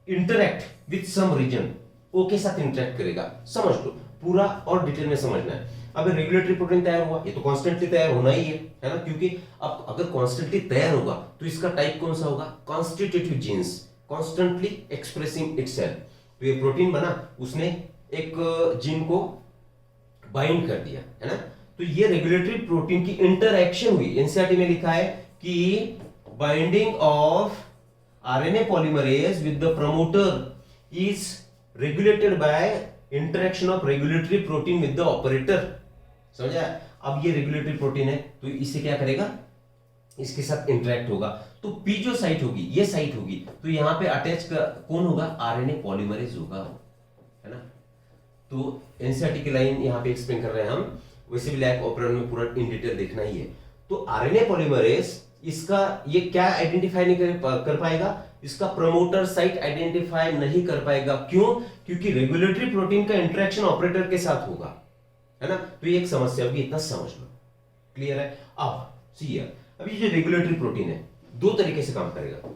interact with some region, O के साथ इंटरैक्ट करेगा, समझ लो, पूरा और डिटेल में समझना है। अब रेगुलेटरी प्रोटीन तैयार हुआ, ये तो कॉन्स्टेंटली तैयार होना ही है ना, क्योंकि अब अगर कॉन्स्टेंटली तैयार होगा तो इसका टाइप कौन सा होगा, constitutive genes, constantly expressing itself. तो ये प्रोटीन बना, उसने एक जीन को बाइंड कर दिया, है ना, तो ये रेगुलेटरी प्रोटीन की इंटरएक्शन हुई। एनसीईआरटी में लिखा है कि binding of RNA polymerase with the promoter is regulated by interaction of regulatory protein with the operator. समझा। अब ये रेगुलेटरी प्रोटीन है, तो इसे क्या करेगा, इसके साथ इंटरेक्ट होगा, तो पी जो साइट होगी, ये साइट होगी, तो यहां पे अटैच कौन होगा, आरएनए पॉलीमरेज होगा, है ना। तो एनसीईआरटी की लाइन यहां पे एक्सप्लेन कर रहे हैं हम, वैसे भी लैक ऑपरेशन में पूरा इन डिटेल देखना ही है। तो आरएनए पॉलीमरेज इसका ये क्या आइडेंटिफाई नहीं कर पाएगा, इसका प्रमोटर साइट आइडेंटिफाई नहीं कर पाएगा। क्यों, क्योंकि रेगुलेटरी प्रोटीन का इंटरेक्शन ऑपरेटर के साथ होगा, है ना। तो ये एक समस्या होगी, इतना समझ लो, क्लियर है। अब सी अब ये जो रेगुलेटरी प्रोटीन है दो तरीके से काम करेगा,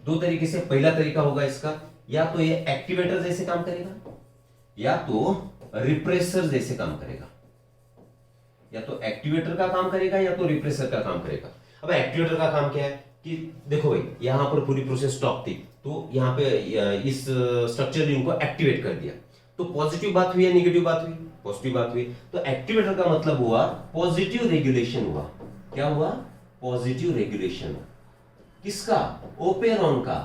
दो तरीके से। पहला तरीका होगा इसका, या तो ये एक्टिवेटर जैसे काम करेगा, या तो रिप्रेसर जैसे काम करेगा, या तो एक्टिवेटर का काम करेगा या तो रिप्रेसर का काम करेगा। अब एक्टिवेटर का काम क्या है कि देखो भाई, यहां पर पूरी प्रोसेस स्टॉप थी, तो यहां पे इस स्ट्रक्चर जीन को एक्टिवेट कर दिया, तो पॉजिटिव बात हुई या नेगेटिव बात हुई, पॉजिटिव बात हुई। तो एक्टिवेटर का मतलब हुआ पॉजिटिव रेगुलेशन हुआ। क्या हुआ, पॉजिटिव रेगुलेशन। किसका, ओपेरॉन का।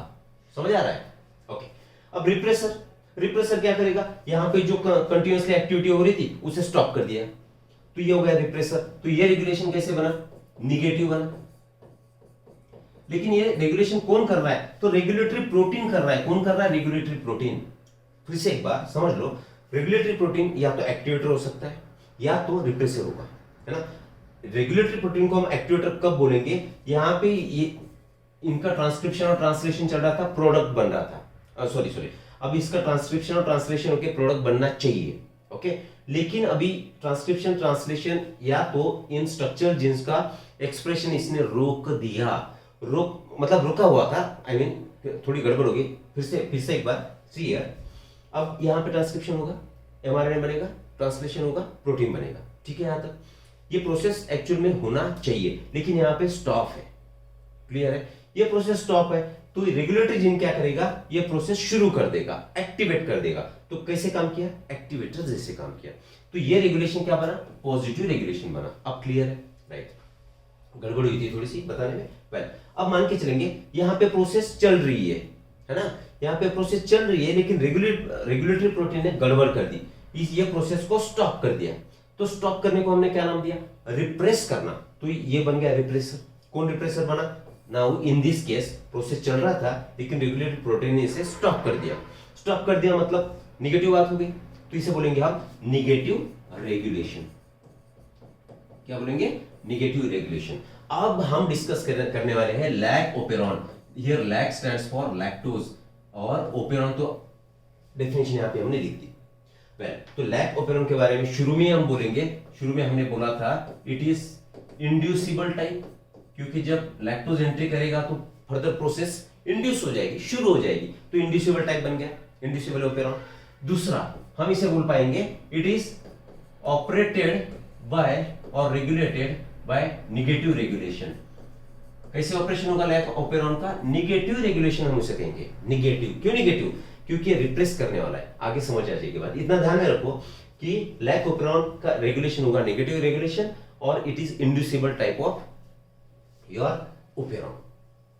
समझ आ रहा है, ओके। अब रिप्रेसर, रिप्रेसर क्या करेगा, यहाँ पे जो कंटिन्यूअसली एक्टिविटी हो रही थी उसे स्टॉप कर दिया, तो ये हो गया रिप्रेसर। तो ये रेगुलेशन कैसे बना, निगेटिव बना। लेकिन ये रेगुलेशन कौन कर रहा है, तो रेगुलेटरी प्रोटीन कर रहा है। कौन कर रहा है, रेगुलेटरी प्रोटीन। फिर से एक बार समझ लो, रेगुलेटरी प्रोटीन या तो एक्टिवेटर हो सकता है या तो रिप्रेसर होगा, है ना। रेगुलेटरी प्रोटीन को हम एक्टिवेटर कब बोलेंगे, यहाँ पे ये इनका ट्रांसक्रिप्शन और ट्रांसलेशन चल रहा था, प्रोडक्ट बन रहा था, सॉरी अब इसका ट्रांसक्रिप्शन और ट्रांसलेशन होकर प्रोडक्ट बनना चाहिए, ओके। लेकिन अभी ट्रांसक्रिप्शन ट्रांसलेशन या तो इन स्ट्रक्चर जीन्स का एक्सप्रेशन इसने रोक दिया, रोक मतलब रुका हुआ था, आई मीन थोड़ी गड़बड़ होगी। फिर से एक बार सी हियर, अब यहाँ पे ट्रांसक्रिप्शन होगा, एमआरएनए बनेगा, ट्रांसलेशन होगा, प्रोटीन बनेगा, ठीक है। यहाँ तक ये प्रोसेस एक्चुअल में होना चाहिए, लेकिन यहाँ पे स्टॉप है, क्लियर है, ये प्रोसेस स्टॉप है। तो रेगुलेटरी जीन क्या करेगा, ये प्रोसेस शुरू कर देगा, एक्टिवेट कर देगा। तो कैसे काम किया, एक्टिवेटर जैसे काम किया। तो ये रेगुलेशन क्या बना, पॉजिटिव रेगुलेशन बना। अब क्लियर है, राइट। गड़बड़ हुई थी थोड़ी सी बताने में, वेल अब मान के चलेंगे यहाँ पे प्रोसेस चल रही है ना, यहाँ पे प्रोसेस चल रही है, लेकिन रेगुलेटरी प्रोटीन ने गड़बड़ कर दी, ये प्रोसेस को स्टॉप कर दिया। तो स्टॉप करने को हमने क्या नाम दिया, रिप्रेस करना। तो ये बन गया रिप्रेसर। कौन रिप्रेसर बना, now in this case process चल रहा था, लेकिन रेगुलेटरी प्रोटीन ने इसे स्टॉप कर दिया। स्टॉप कर दिया मतलब निगेटिव बात हो गई, तो इसे बोलेंगे हम निगेटिव रेगुलेशन। क्या बोलेंगे, निगेटिव रेगुलेशन। अब हम डिस्कस करने वाले हैं lac operon. Here lac stands for lactose और ओपेरॉन तो डेफिनेशन यहाँ पे हमने लिख दी। वेल तो लैक ओपेरॉन के बारे में शुरू में हम बोलेंगे, शुरू में हमने बोला था इट इज इंड्यूसिबल टाइप, क्योंकि जब लैक्टोज एंट्री करेगा तो फर्दर प्रोसेस इंड्यूस हो जाएगी, शुरू हो जाएगी, तो इंड्यूसिबल टाइप बन गया, इंड्यूसिबल ओपेरॉन। दूसरा हम इसे बोल पाएंगे इट इज ऑपरेटेड बाय और रेगुलेटेड बाय निगेटिव रेगुलेशन। कैसे ऑपरेशन होगा लैक ओपेरॉन का, निगेटिव रेगुलेशन हम उसे कहेंगे। निगेटिव क्यों निगेटिव, क्योंकि ये रिप्रेस करने वाला है, आगे समझ आ जाएगी बात। इतना ध्यान में रखो कि लैक ओपेरॉन का रेगुलेशन होगा निगेटिव रेगुलेशन, और it is inducible type of your operon.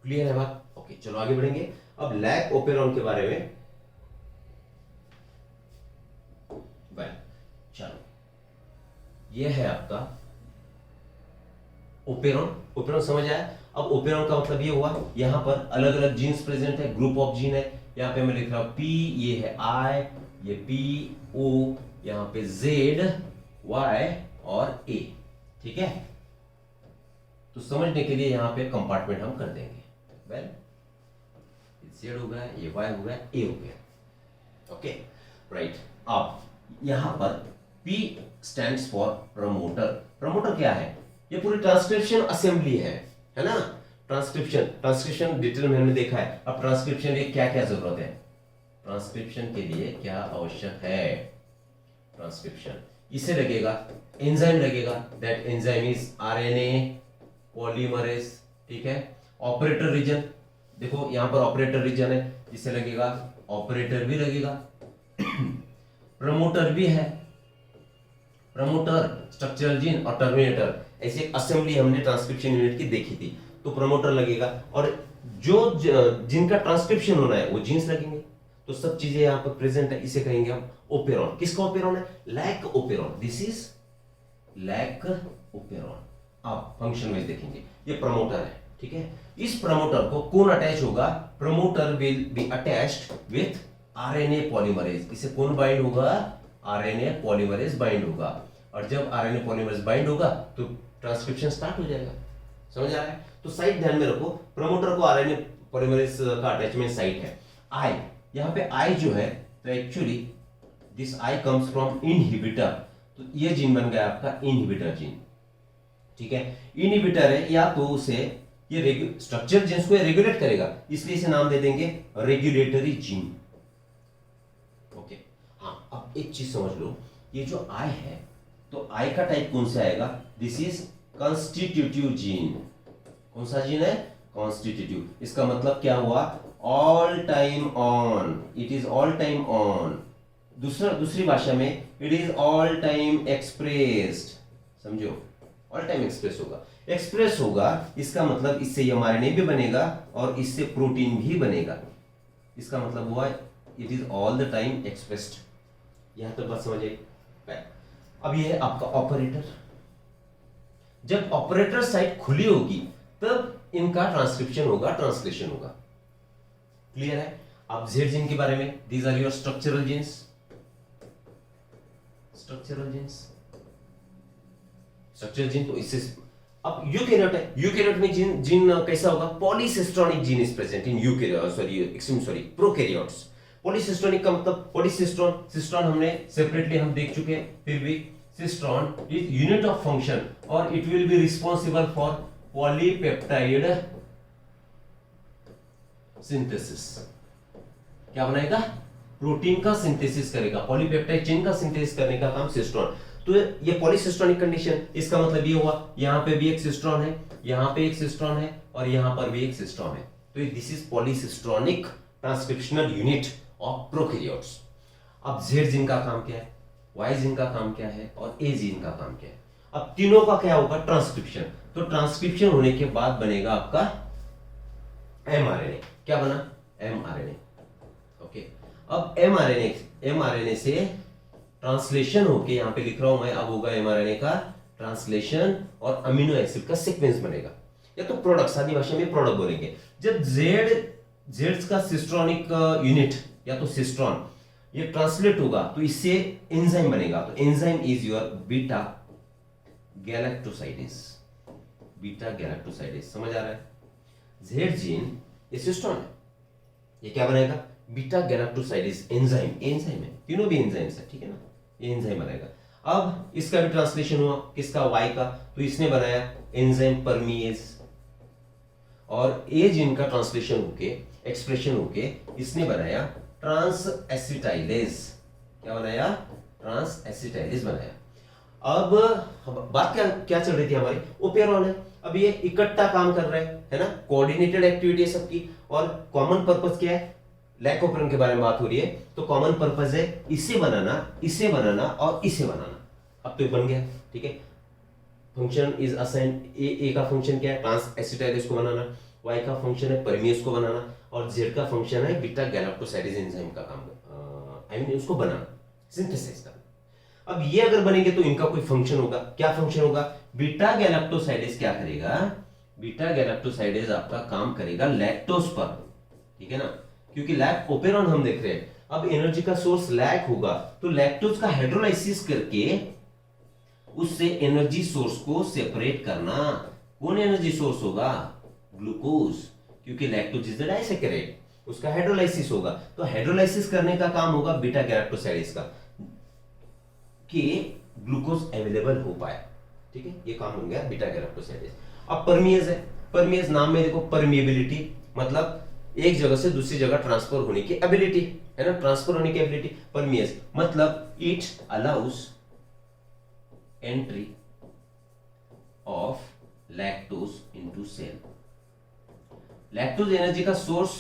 Clear है बात, ओके। चलो आगे बढ़ेंगे। अब लैक ओपेरॉन के बारे में चलो, ये है आपका ओपेरॉन। ओपेरॉन समझ आया। अब ओपेरॉन का मतलब ये हुआ, यहां पर अलग अलग जीन्स प्रेजेंट है, ग्रुप ऑफ जीन है। यहां पे मैं लिख रहा हूं पी, ये है आई, ये पी ओ, यहां पे जेड वाई और ए, ठीक है। तो समझने के लिए यहां पे कंपार्टमेंट हम कर देंगे। वेल जेड हो गया, ये वाई हो गया, ए हो गया, ओके राइट। अब यहां पर P stands for promoter. Promoter क्या है, ये पूरी ट्रांसक्रिप्शन असेंबली है ना। ट्रांसक्रिप्शन डिटेल में हमने देखा है। अब ट्रांसक्रिप्शन के क्या क्या जरूरत है, ट्रांसक्रिप्शन के लिए क्या आवश्यक है, ट्रांसक्रिप्शन इसे लगेगा एंजाइम लगेगा, that enzyme is RNA polymerase, ठीक है। ऑपरेटर रीजन, देखो यहां पर ऑपरेटर रीजन है, इसे लगेगा ऑपरेटर भी लगेगा प्रमोटर भी है, प्रमोटर, स्ट्रक्चरल जीन और टर्मिनेटर, ऐसी एक असेंबली हमने ट्रांसक्रिप्शन यूनिट की देखी थी। तो प्रमोटर लगेगा, और जो जिनका ट्रांसक्रिप्शन होना है वो जीन्स लगेंगे। तो सब चीजें यहाँ पर प्रेजेंट है, इसे कहेंगे हम ओपेरॉन। किसका ओपेरॉन है, lac operon, this is lac operon. आप फंक्शन वाइज देखेंगे, ये प्रमोटर है, ठीक है। इस प्रमोटर को कौन अटैच होगा, promoter will be attached with RNA polymerase. इसे कौन बाइंड होगा, आरएनए पॉलीमरेज बाइंड होगा, और जब आरएनए पॉलीमरेज बाइंड होगा तो ट्रांसक्रिप्शन स्टार्ट हो जाएगा। समझ आ रहा है। तो साइट ध्यान में रखो, प्रमोटर को आरएनए पॉलीमरेज का अटैचमेंट साइट है आई। यहाँ पे आई जो है, तो actually this I comes from inhibitor. तो ये जीन बन गया आपका इनहिबिटर जीन, ठीक है। इनहिबिटर है, या तो उसे ये स्ट्रक्चर जीन्स को रेगुलेट करेगा, इसलिए इसे नाम दे देंगे रेगुलेटरी जीन, ओके। हाँ अब एक चीज समझ लो, ये जो आई है, तो आई का टाइप कौन सा आएगा, दिस इज कॉन्स्टिट्यूटिव जीन। कौन सा जीन है, कॉन्स्टिट्यूटिव। इसका मतलब क्या हुआ, all time on, it is all time on. दूसरी भाषा में it is all time expressed, समझो, ऑल टाइम एक्सप्रेस होगा। इसका मतलब इससे एमआरएनए भी बनेगा और इससे प्रोटीन भी बनेगा। इसका मतलब हुआ it is all the time expressed. यहां तक बात समझ आई। अब ये है आपका ऑपरेटर। जब ऑपरेटर साइट खुली होगी तब इनका ट्रांसक्रिप्शन होगा, ट्रांसलेशन होगा। क्लियर है। अब जेड जीन के बारे में, these are your structural genes. Structural genes, structural gene तो इससे। अब यूकैरियोट है, यूकैरियोट में जीन जीन कैसा होगा? पॉलीसिस्टोनिक gene is present in eukaryote, sorry prokaryotes. पॉलीसिस्टोनिक का मतलब पॉलीसिस्टोन, सिस्टोन हमने सेपरेटली हम देख चुके हैं, फिर भी cistron is unit of function और it will be responsible for polypeptide synthesis. क्या बनाएगा? प्रोटीन का सिंथेसिस करेगा, पॉलीपेप्टाइड चेन का सिंथेसिस करने का काम सिस्टोन। तो ये पॉलीसिस्टोनिक कंडीशन, इसका मतलब ये हुआ यहां पे भी एक सिस्टोन है, यहां पे एक सिस्टोन है और यहां पर भी एक सिस्टोन है। तो this is पॉलीसिस्टोनिक transcriptional unit of prokaryotes. अब जेड जीन का काम क्या है, वाई जीन का काम क्या है और ए जीन का काम क्या है? अब तीनों का क्या होगा? ट्रांसक्रिप्शन। तो ट्रांसक्रिप्शन होने के बाद बनेगा आपका एमआरएनए। क्या बना? एमआरएनए। ओके। अब एमआरएनए से ट्रांसलेशन होके, यहां पे लिख रहा हूं मैं, अब होगा एमआरएनए का ट्रांसलेशन और अमीनो एसिड का सीक्वेंस बनेगा, या तो प्रोडक्ट, सादी भाषा में प्रोडक्ट बोलेंगे। जब जेड का सिस्ट्रॉनिक यूनिट या तो सिस्ट्रॉन ये ट्रांसलेट होगा तो इससे एंजाइम बनेगा। तो enzyme is your beta galactosidase. Beta galactosidase, समझ आ रहा है? जेड जीन ये सिस्टोन है, ये क्या बनाएगा? Beta galactosidase enzyme. एंजाइम है, तीनों भी एंजाइम्स है, ठीक है ना? ये एंजाइम बनाएगा। अब इसका भी ट्रांसलेशन हुआ, किसका? वाई का। तो इसने बनाया एंजाइम परमीएज। और ए जीन का ट्रांसलेशन होके, एक्सप्रेशन होके, इसने बनाया ट्रांस एसिटाइलेज। क्या बनाया? ट्रांस एसिटाइलेज बनाया। अब बात क्या क्या चल रही थी हमारी? ओपेरॉन है। अब ये इकट्ठा काम कर रहे हैं, है ना? कोऑर्डिनेटेड एक्टिविटी है सबकी, और कॉमन पर्पस क्या है? लैक ओपेरॉन के बारे में बात हो रही है, तो कॉमन पर्पस है इसे बनाना, इसे बनाना और इसे बनाना। अब तो बन गया, ठीक है? फंक्शन इज असाइन, ए का फंक्शन क्या है? ट्रांस एसिटाइलेज को बनाना, वाई का फंक्शन है परमीएज को बनाना, और जेड का फंक्शन है बीटा गैलेक्टोसाइडेज एंजाइम का काम, उसको बनाना, सिंथेसाइज करना। अब ये अगर बनेंगे तो इनका कोई फंक्शन होगा। क्या फंक्शन होगा? बीटा गैलेक्टोसाइडेज क्या करेगा? बीटा गैलेक्टोसाइडेज आपका काम करेगा लैक्टोज पर, ठीक है ना? क्योंकि लैक ओपेरॉन हम देख रहे हैं। अब एनर्जी का सोर्स लैक होगा तो लैक्टोज का हाइड्रोलाइसिस करके उससे एनर्जी सोर्स को सेपरेट करना। कौन एनर्जी सोर्स होगा? ग्लूकोज, क्योंकि लैक्टोज इज द डाइसैकेराइड, उसका हाइड्रोलाइसिस होगा। तो हाइड्रोलाइसिस करने का काम होगा बीटा गैलेक्टोसाइडेज का, कि ग्लूकोज अवेलेबल हो पाए, ठीक है? ये काम हो गया बीटा गैलेक्टोसाइडेज। अब परमीएज है। परमीएज नाम में देखो, परमिएबिलिटी मतलब एक जगह से दूसरी जगह ट्रांसफर होने की एबिलिटी, है ना? ट्रांसफर होने की एबिलिटी। परमीएज मतलब it allows entry of lactose into cell. Lactose energy का सोर्स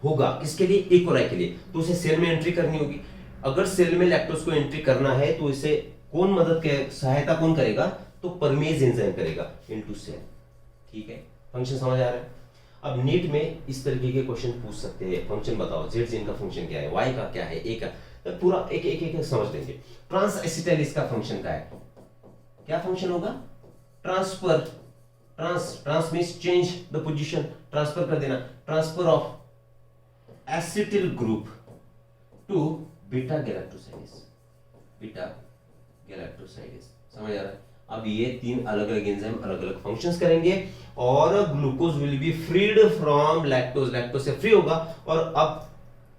होगा किसके लिए? ई कोलाई के लिए। तो उसे सेल में एंट्री करनी होगी। अगर सेल में लैक्टोज को एंट्री करना है तो इसे कौन मदद के सहायता कौन करेगा? तो परमेज एंजाइम करेगा इनटू सेल, ठीक है? फंक्शन समझ आ रहा है? अब नीट में इस तरीके के क्वेश्चन पूछ सकते हैं। फंक्शन बताओ, जेड जीन का फंक्शन क्या है, वाई का क्या है, ए का, तो पूरा एक एक एक समझ लेंगे। ट्रांस एसिटाइलेज का फंक्शन क्या है? क्या फंक्शन होगा? Transfer, trans means change the position, transfer कर देना, transfer of acetyl group to beta galactosidase. Beta galactosidase, समझ आ रहा है? अब ये तीन अलग अलग एंजाइम अलग अलग फंक्शंस करेंगे और glucose will be freed from lactose, lactose से फ्री होगा और अब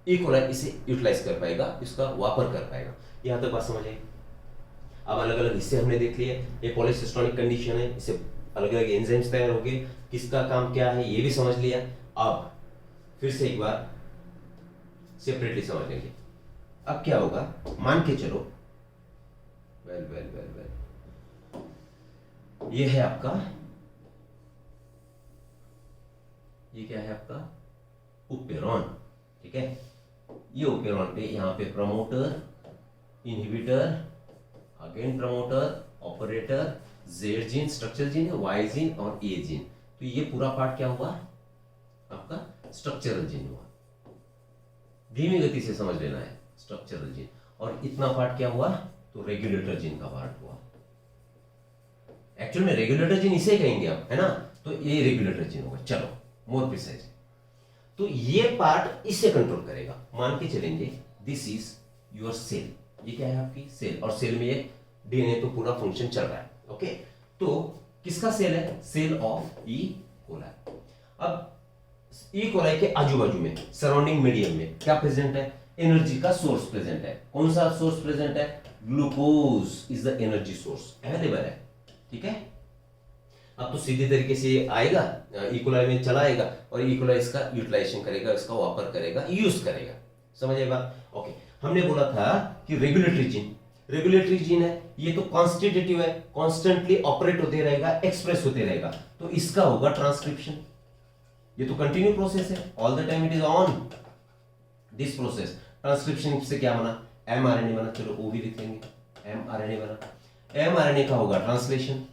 ई कोलाई इसे यूटिलाइज कर पाएगा, इसका वापर कर पाएगा। यहां तक बात समझ आई? अब अलग अलग हिस्से हमने देख लिए। ये पॉलीसिस्टोनिक कंडीशन है, इससे अलग अलग एंजाइम्स तैयार हो गए, किसका काम क्या है ये भी समझ लिया। अब फिर से एक बार सेपरेटली समझ लेंगे। अब क्या होगा? मान के चलो, वेल वेल वेल वेल, ये है आपका, ये क्या है आपका? ओपेरॉन, ठीक है? ये ओपेरॉन पे यहां पे promoter, inhibitor, again promoter, operator, Z gene structure gene है, वाई जीन और ए जीन। तो ये पूरा पार्ट क्या हुआ? आपका स्ट्रक्चरल जीन हुआ, धीमी गति से समझ लेना है स्ट्रक्चरल जीन। और इतना पार्ट क्या हुआ, तो रेगुलेटर जीन का पार्ट हुआ। एक्चुअल में रेगुलेटर जीन इसे कहेंगे आप, है ना, तो ये रेगुलेटर जीन होगा। चलो मोर प्रिसाइज, तो ये पार्ट इससे कंट्रोल करेगा। मान के चलेंगे दिस इज योर सेल, ये क्या है आपकी सेल, और सेल में ये डीएनए तो पूरा फंक्शन चल रहा है। ओके, तो किसका सेल है, सेल ऑफ ई कोलाई। अब ई कोलाई के आजू बाजू में सराउंडिंग मीडियम में क्या प्रेजेंट है, एनर्जी का सोर्स प्रेजेंट है। कौन सा सोर्स प्रेजेंट है, glucose is the energy source available है। ठीक है, अब तो सीधे तरीके से आएगा, ई कोलाई में चला आएगा और ई कोलाई इसका यूटिलाइजेशन करेगा, इसका वापर करेगा, यूज करेगा। समझ आए बात। ओके, हमने बोला था कि रेगुलेटरी जीन है, ये तो कॉन्स्टिट्यूटिव है, कॉन्स्टेंटली ऑपरेट होते रहेगा, एक्सप्रेस होते रहेगा, तो इसका होगा ट्रांसक्रिप्शन। ये तो कंटिन्यू प्रोसेस है, all the time it is on this process. Transcription से क्या बना, एमआरएनए बना। चलो वो भी लिख लेंगे, एमआरएनए बना। एमआरएनए का होगा ट्रांसलेशन,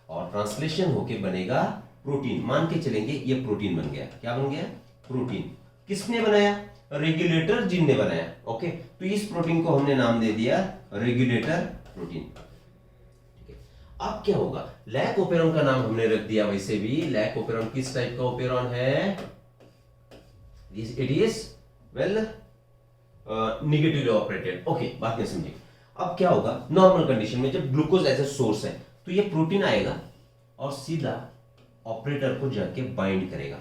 और ट्रांसलेशन होके बनेगा प्रोटीन। मान के चलेंगे ये प्रोटीन बन गया। क्या बन गया, प्रोटीन। किसने बनाया, रेगुलेटर जीन ने बनाया। ओके, तो इस प्रोटीन को हमने नाम दे दिया रेगुलेटर प्रोटीन। ठीक है, अब क्या होगा, लैक ओपेरॉन का नाम हमने रख दिया। वैसे भी लैक ओपेरॉन किस टाइप का ओपेरॉन है, it is well negatively operated. Okay, बात नहीं समझिए। अब क्या होगा, नॉर्मल कंडीशन में जब ग्लूकोज एज ए सोर्स है तो ये प्रोटीन आएगा और सीधा ऑपरेटर को जाके बाइंड करेगा।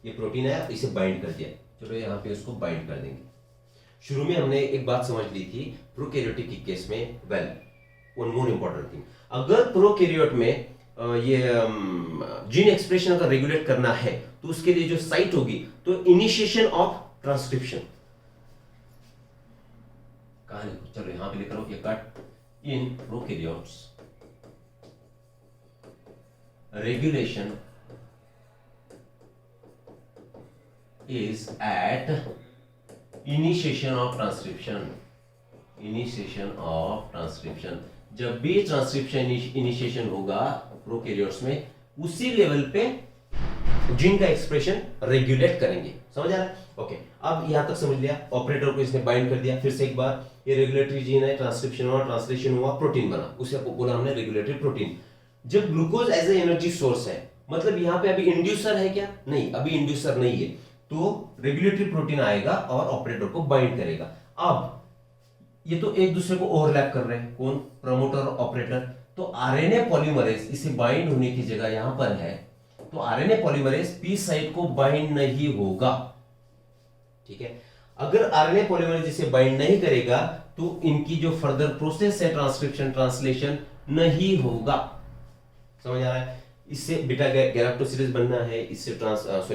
ये प्रोटीन है, इसे बाइंड कर दिया। चलो यहाँ पे उसको बाइंड कर देंगे। शुरू में हमने एक बात समझ ली थी प्रोकैरियोटिक के केस में, well one more important thing, अगर प्रोकैरियोट में ये जीन एक्सप्रेशन अगर रेगुलेट करना है तो उसके लिए जो साइट होगी तो इनिशिएशन ऑफ ट्रांसक्रिप्शन। कहां लिखो, चलो यहां पे लिख लो ये cut, in prokaryotes regulation is at initiation of transcription। जब भी ट्रांसक्रिप्शन इनिशिएशन होगा प्रोकैरियोट्स में, उसी लेवल पे जीन का एक्सप्रेशन रेगुलेट करेंगे। समझ आ रहा है। ओके, अब यहां तक समझ लिया, ऑपरेटर को इसने बाइंड कर दिया। फिर से एक बार, ये रेगुलेटरी जीन है, ट्रांसक्रिप्शन हुआ, ट्रांसलेशन हुआ, प्रोटीन बना, उसे बोला हमने रेगुलेटरी प्रोटीन। जब glucose as a energy source है, मतलब यहां पे अभी इंड्यूसर है क्या, नहीं, अभी इंड्यूसर नहीं है, तो रेगुलेटरी प्रोटीन आएगा और ऑपरेटर को बाइंड करेगा। अब ये तो एक दूसरे को ओवरलैप कर रहे हैं, कौन, प्रमोटर और ऑपरेटर। तो आरएनए पॉलीमरेज इसे बाइंड होने की जगह यहां पर है, तो आरएनए पॉलीमरेज पी साइट को बाइंड नहीं होगा। ठीक है, अगर आरएनए पॉलीमरेज इसे बाइंड नहीं करेगा तो इनकी जो फर्दर प्रोसेस है ट्रांसक्रिप्शन ट्रांसलेशन नहीं होगा। समझ आ रहा है। इससे बीटा गैलेक्टोसिडेज बनना है, इससे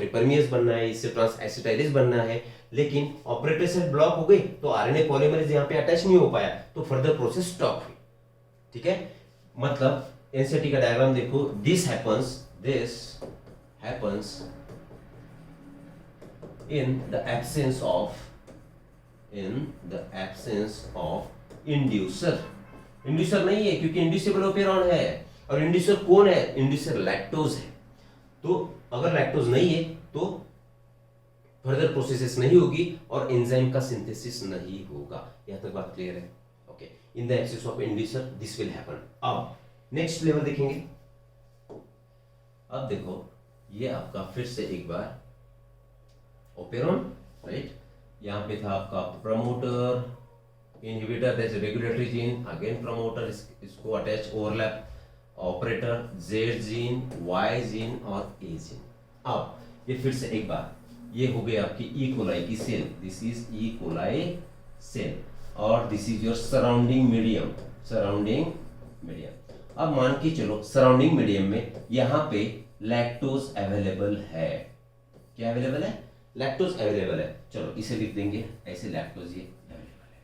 परमियस बनना है, इससे ट्रांस एसिटाइलेज बनना है, लेकिन ऑपरेटर साइट ब्लॉक हो गई तो आरएनए पॉलीमरेज यहां पे अटैच नहीं हो पाया, तो फर्दर प्रोसेस स्टॉप हुई। ठीक है, मतलब एनसीटी का डायग्राम देखो, this happens in the absence of inducer। Inducer नहीं है क्योंकि इंड्यूसिबल ओपेरॉन है, और इंड्यूसर कौन है, इंड्यूसर लैक्टोज है। तो अगर लैक्टोज नहीं है तो फर्दर प्रोसेसेस नहीं होगी और एंजाइम का सिंथेसिस नहीं होगा। यहां तक बात क्लियर है। Okay, in the excess of inducer this will happen. अब नेक्स्ट लेवल देखेंगे। अब देखो, ये आपका फिर से एक बार ओपेरॉन, राइट, यहां पे था आपका promoter, inhibitor, that's regulatory gene, again promoter, इसको attach overlap, operator, Z gene, Y gene और ए जीन। अब ये फिर से एक बार, ये हो गई आपकी ई कोलाई की cell, this is E coli cell, और this is your surrounding medium. अब मान के चलो सराउंडिंग मीडियम में यहां पे लैक्टोज अवेलेबल है। क्या अवेलेबल है, लैक्टोज अवेलेबल है। चलो इसे लिख देंगे ऐसे, लैक्टोज ये अवेलेबल है।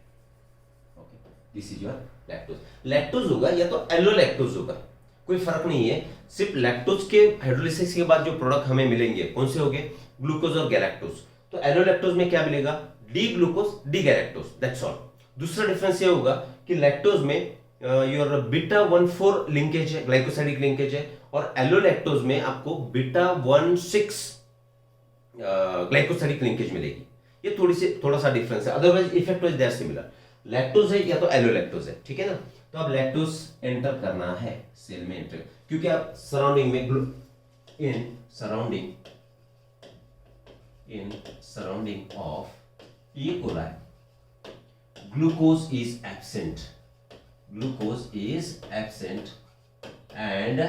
Okay, this is your lactose. Lactose होगा या तो एलोलैक्टोज होगा, कोई फर्क नहीं है। सिर्फ लैक्टोज के हाइड्रोलिसिस के बाद जो प्रोडक्ट हमें मिलेंगे कौन से होंगे, ग्लूकोज और गैलेक्टोज। तो एलोलैक्टोज में क्या मिलेगा, D glucose D galactose, that's all. दूसरा डिफरेंस ये होगा कि लैक्टोज में योर बीटा 1,4 लिंकेज है, ग्लाइकोसाइडिक लिंकेज है, और एलोलैक्टोज में आपको बीटा 1,6 ग्लाइकोसाइडिक लिंकेज मिलेगी। ये थोड़ा सा डिफरेंस है, otherwise effect wise that similar. Lactose है या तो एलोलैक्टोज है, ठीक है ना। तो अब लैक्टोज एंटर करना है सेल में एंटर, क्योंकि आप सराउंडिंग में in surrounding of E coli glucose is absent and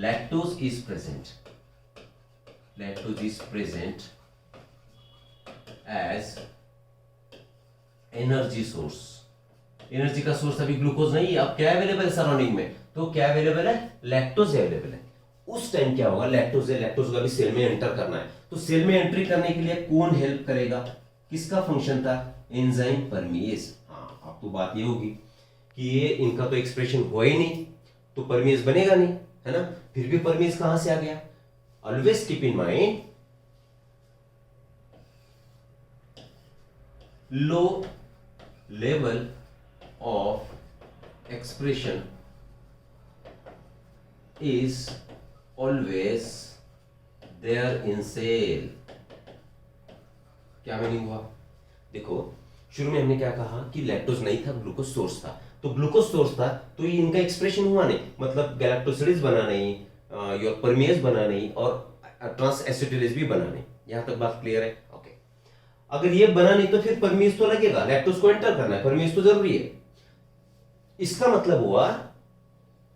lactose is present as energy source. Energy का सोर्स अभी ग्लूकोज नहीं है, अब क्या अवेलेबल है सराउंडिंग में, तो क्या अवेलेबल है, लैक्टोज अवेलेबल है। उस टाइम क्या होगा, लैक्टोज है, लैक्टोज का भी सेल में एंटर करना है, तो सेल में एंट्री करने के लिए कौन हेल्प करेगा, किसका फंक्शन था, एंजाइम परमेज। हाँ, अब तो बात ये होगी कि ये इनका तो एक्सप्रेशन हुआ ही नहीं, तो परमेज बनेगा नहीं, है ना। फिर भी परमेज कहां से आ गया, always keep in mind low level of expression is always there in cell. क्या मीनिंग हुआ, देखो शुरू में हमने क्या कहा कि लैक्टोज नहीं था, ग्लूकोज सोर्स था, तो ग्लूकोज सोर्स था तो ये इनका एक्सप्रेशन हुआ नहीं, मतलब गैलेक्टोसिडेज बना नहीं, योर परमेज बना नहीं, और ट्रांस एसिटिलेज भी बना नहीं। यहां तक बात क्लियर है, ओके। अगर ये बना नहीं तो फिर परमेज तो लगेगा, लैक्टोज को एंटर करना है, परमेज तो जरूरी है। इसका मतलब हुआ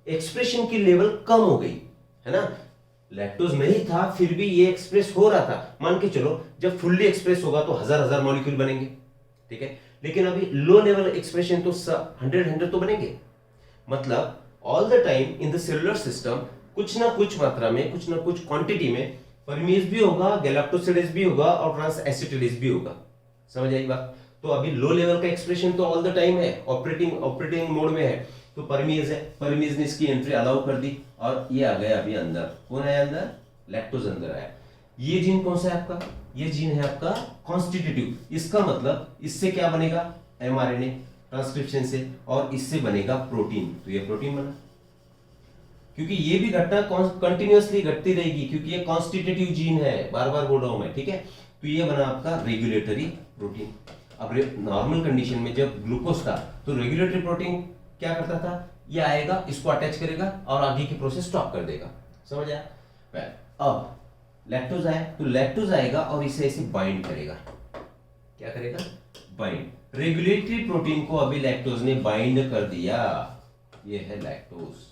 एक्सप्रेशन की लेवल कम हो गई, है ना। लैक्टोज नहीं था फिर भी ये एक्सप्रेस हो रहा था, मान के चलो जब फुल्ली एक्सप्रेस होगा तो हजार मॉलिक्यूल बनेंगे, ठीक है। लेकिन अभी लो लेवल एक्सप्रेशन तो 100 तो बनेंगे, मतलब all the time in the cellular system कुछ ना कुछ मात्रा में, कुछ ना कुछ क्वांटिटी में परमेज भी होगा, गैलेक्टोसिडेज भी होगा और ट्रांस एसिटिलेज भी होगा। समझ आई बात। तो अभी लो लेवल का एक्सप्रेशन तो ऑल द टाइम है, ऑपरेटिंग मोड में है, तो परमेज है, परमेज ने इसकी एंट्री अलाउ कर दी और ये आ गया अभी अंदर। कौन आया अंदर, लैक्टोज अंदर आया। ये जीन कौन सा है आपका, ये जीन है आपका कॉन्स्टिट्यूटिव। इसका मतलब इससे क्या बनेगा, एमआरएनए ट्रांसक्रिप्शन से, और इससे बनेगा प्रोटीन, तो ये प्रोटीन बना, क्योंकि ये भी घटना कंटिन्यूअसली घटती रहेगी, क्योंकि ये कॉन्स्टिट्यूटिव जीन है, बार बार बोल रहा हूं मैं, ठीक है। तो ये बना आपका रेगुलेटरी प्रोटीन। अब नॉर्मल कंडीशन में जब ग्लूकोज था तो रेगुलेटरी प्रोटीन क्या करता था, ये आएगा, इसको अटैच करेगा और आगे की प्रोसेस स्टॉप कर देगा। समझ आया। अब लैक्टोज आया तो लैक्टोज आएगा और इसे ऐसे बाइंड करेगा। क्या करेगा, बाइंड। रेगुलेटरी प्रोटीन को अभी लैक्टोज ने बाइंड कर दिया, ये है लैक्टोज।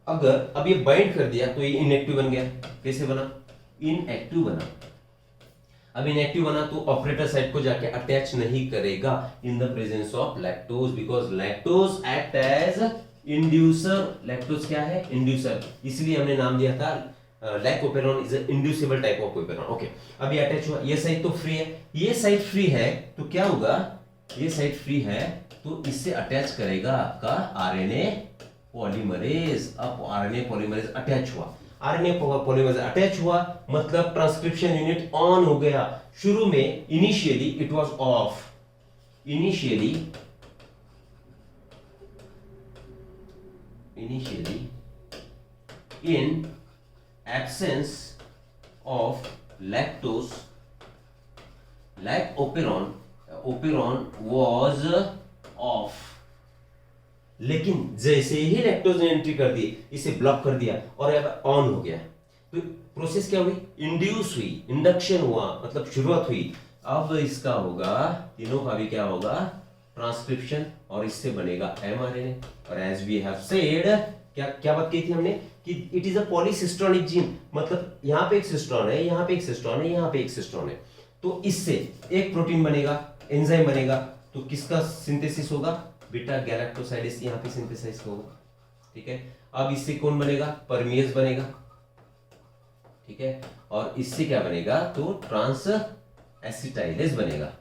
अगर अब ये बाइंड कर दिया तो ये इनएक्टिव बन गया। कैसे बना, इनएक्टिव बना। अब इनएक्टिव बना तो ऑपरेटर साइट को जाके अटैच नहीं करेगा in the presence of lactose, because lactose act as inducer. Lactose क्या है, इंड्यूसर, इसलिए हमने नाम दिया था lac operon is inducible type of operon. Okay, अब ये अटैच हुआ, ये साइड तो फ्री है, ये साइड फ्री है तो क्या होगा, ये साइड फ्री है तो इससे अटैच करेगा आपका आरएनए पॉलीमरेज। अब आरएनए पॉलीमरेज अटैच हुआ, आरएनए पॉलीमरेज अटैच हुआ मतलब ट्रांसक्रिप्शन यूनिट ऑन हो गया। शुरू में initially it was of, initially in absence of lactose, operon was off। लेकिन जैसे ही लैक्टोज ने एंट्री कर दी, इसे ब्लॉक कर दिया और अब ऑन हो गया, तो प्रोसेस क्या हुई, इंड्यूस हुई, इंडक्शन हुआ, मतलब शुरुआत हुई। अब इसका होगा, तीनों का भी क्या होगा, ट्रांसक्रिप्शन, और इससे बनेगा एमआरएनए। और एज वी हैव सेड, क्या बात की थी हमने कि इट इज अ पॉलीसिस्टोनिक जीन, मतलब यहाँ पे एक सिस्टोन है, यहाँ पे एक सिस्टोन है, यहाँ पे एक सिस्टोन है, तो इससे एक प्रोटीन बनेगा, एंजाइम बनेगा। तो किसका सिंथेसिस होगा, बीटा गैलेक्टोसाइडेस यहाँ पे सिंथेसाइज होगा, ठीक है। अब इससे कौन बनेगा, परमेज बनेगा, ठीक है। और इससे क्या बनेगा, तो ट्रांस एसिटाइलेज बनेगा,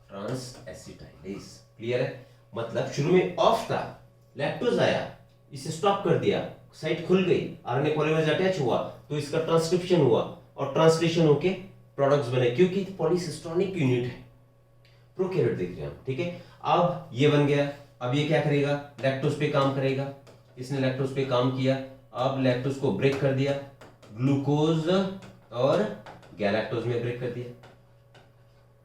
ट्रांस एसिटाइलेज। क्लियर है, मतलब शुरू में ऑफ था, लैक्टोज आया, इसे स्टॉप कर दिया, साइट खुल गई, आरएनए पॉलीमरेज अटैच हुआ तो इसका ट्रांसक्रिप्शन हुआ और ट्रांसलेशन होके प्रोडक्ट्स बने, क्योंकि पॉलीसिस्टोनिक यूनिट है। प्रोकैरियोट देख रहे हैं हम, ठीक है। अब ये बन गया, अब ये क्या करेगा, लैक्टोज पे काम करेगा, इसने लैक्टोज पे काम किया, अब लैक्टोज को ब्रेक कर दिया, ग्लूकोज और गैलेक्टोज में ब्रेक कर दिया,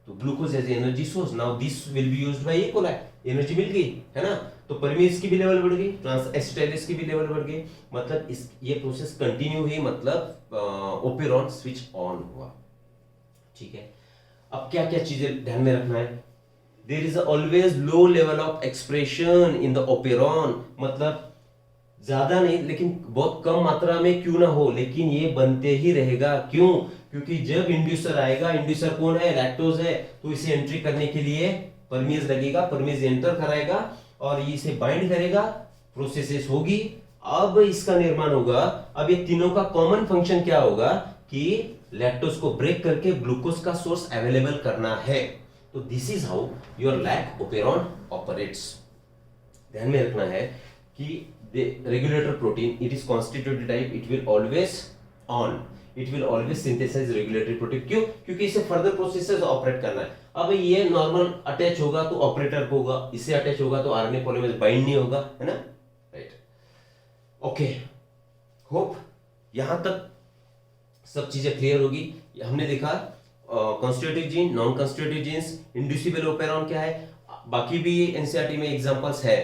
तो glucose as energy source, now this will be used by E coli, energy मिल गई है ना, तो परमेज की भी लेवल बढ़ गई, ट्रांस एसिटाइलेज की भी लेवल बढ़ गई, मतलब इस ये प्रोसेस कंटिन्यू हुई, मतलब ओपेरॉन स्विच ऑन हुआ। ठीक है, अब क्या क्या चीजें ध्यान में रखना है, there is always low level of expression in the operon, मतलब ज्यादा नहीं लेकिन बहुत कम मात्रा में क्यों ना हो, लेकिन ये बनते ही रहेगा। क्यों? क्योंकि जब इंड्यूसर आएगा, इंड्यूसर कौन है? लैक्टोज है, तो इसे एंट्री करने के लिए परमेज लगेगा, परमेज एंटर कराएगा और इसे बाइंड करेगा, प्रोसेसेस होगी, अब इसका निर्माण होगा। अब ये तीनों का कॉमन फंक्शन क्या होगा कि लैक्टोज को ब्रेक करके ग्लूकोज का सोर्स अवेलेबल करना है। तो this is how your lac operon operates. ध्यान में रखना है कि the regulator protein, it is constituted type, it will always on, it will always synthesize regulatory protein। क्यों? क्योंकि इसे फर्दर प्रोसेसेस ऑपरेट करना है। अब ये नॉर्मल अटैच होगा तो ऑपरेटर को होगा, इससे अटैच होगा तो आरएनए पॉलीमरेज बाइंड नहीं होगा, है ना, राइट। ओके, होप यहां तक सब चीजें क्लियर होगी। हमने देखा constitutive gene, non constitutive genes, inducible operon क्या है, बाकी भी एनसीईआरटी में एग्जांपल्स है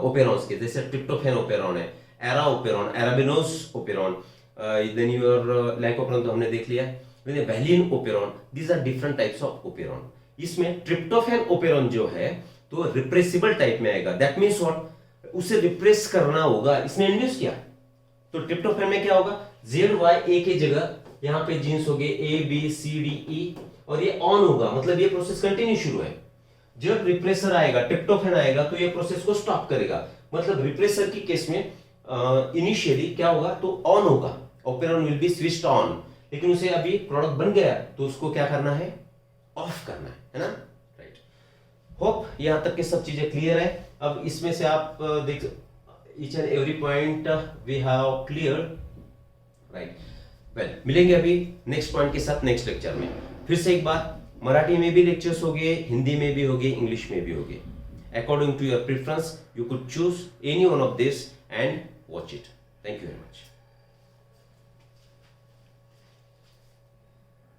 ओपेरॉन्स के, जैसे ट्रिप्टोफैन ओपेरॉन है, ara operon, arabinose operon, then your lac operon तो हमने देख लिया, valine operon, these are different types of operon. इसमें ट्रिप्टोफैन ओपेरॉन जो है तो रिप्रेसिबल टाइप में आएगा, दैट मींस व्हाट, उसे रिप्रेस करना होगा, इसने इंड्यूस किया, तो ट्रिप्टोफैन में क्या होगा, जेड वाई ए की जगह यहाँ पे जीन्स हो गए A B C D E, और ये ऑन होगा, मतलब ये प्रोसेस कंटिन्यू शुरू है। जब रिप्रेसर आएगा, ट्रिप्टोफैन आएगा, तो ये प्रोसेस को स्टॉप करेगा, मतलब रिप्रेसर की केस में इनिशियली क्या होगा, तो ऑन होगा, operon will be switched on, लेकिन उसे अभी प्रोडक्ट बन गया तो उसको क्या करना है, ऑफ करना है ना, राइट। होप यहां तक के सब चीजें क्लियर है। अब इसमें से आप देख each and every point we have clear, right. Well, मिलेंगे अभी नेक्स्ट पॉइंट के साथ नेक्स्ट लेक्चर में। फिर से एक बार, मराठी में भी लेक्चर्स हो गए, हिंदी में भी हो गए, इंग्लिश में भी हो गए, according to your preference you could choose any one of this and watch it. Thank you very much.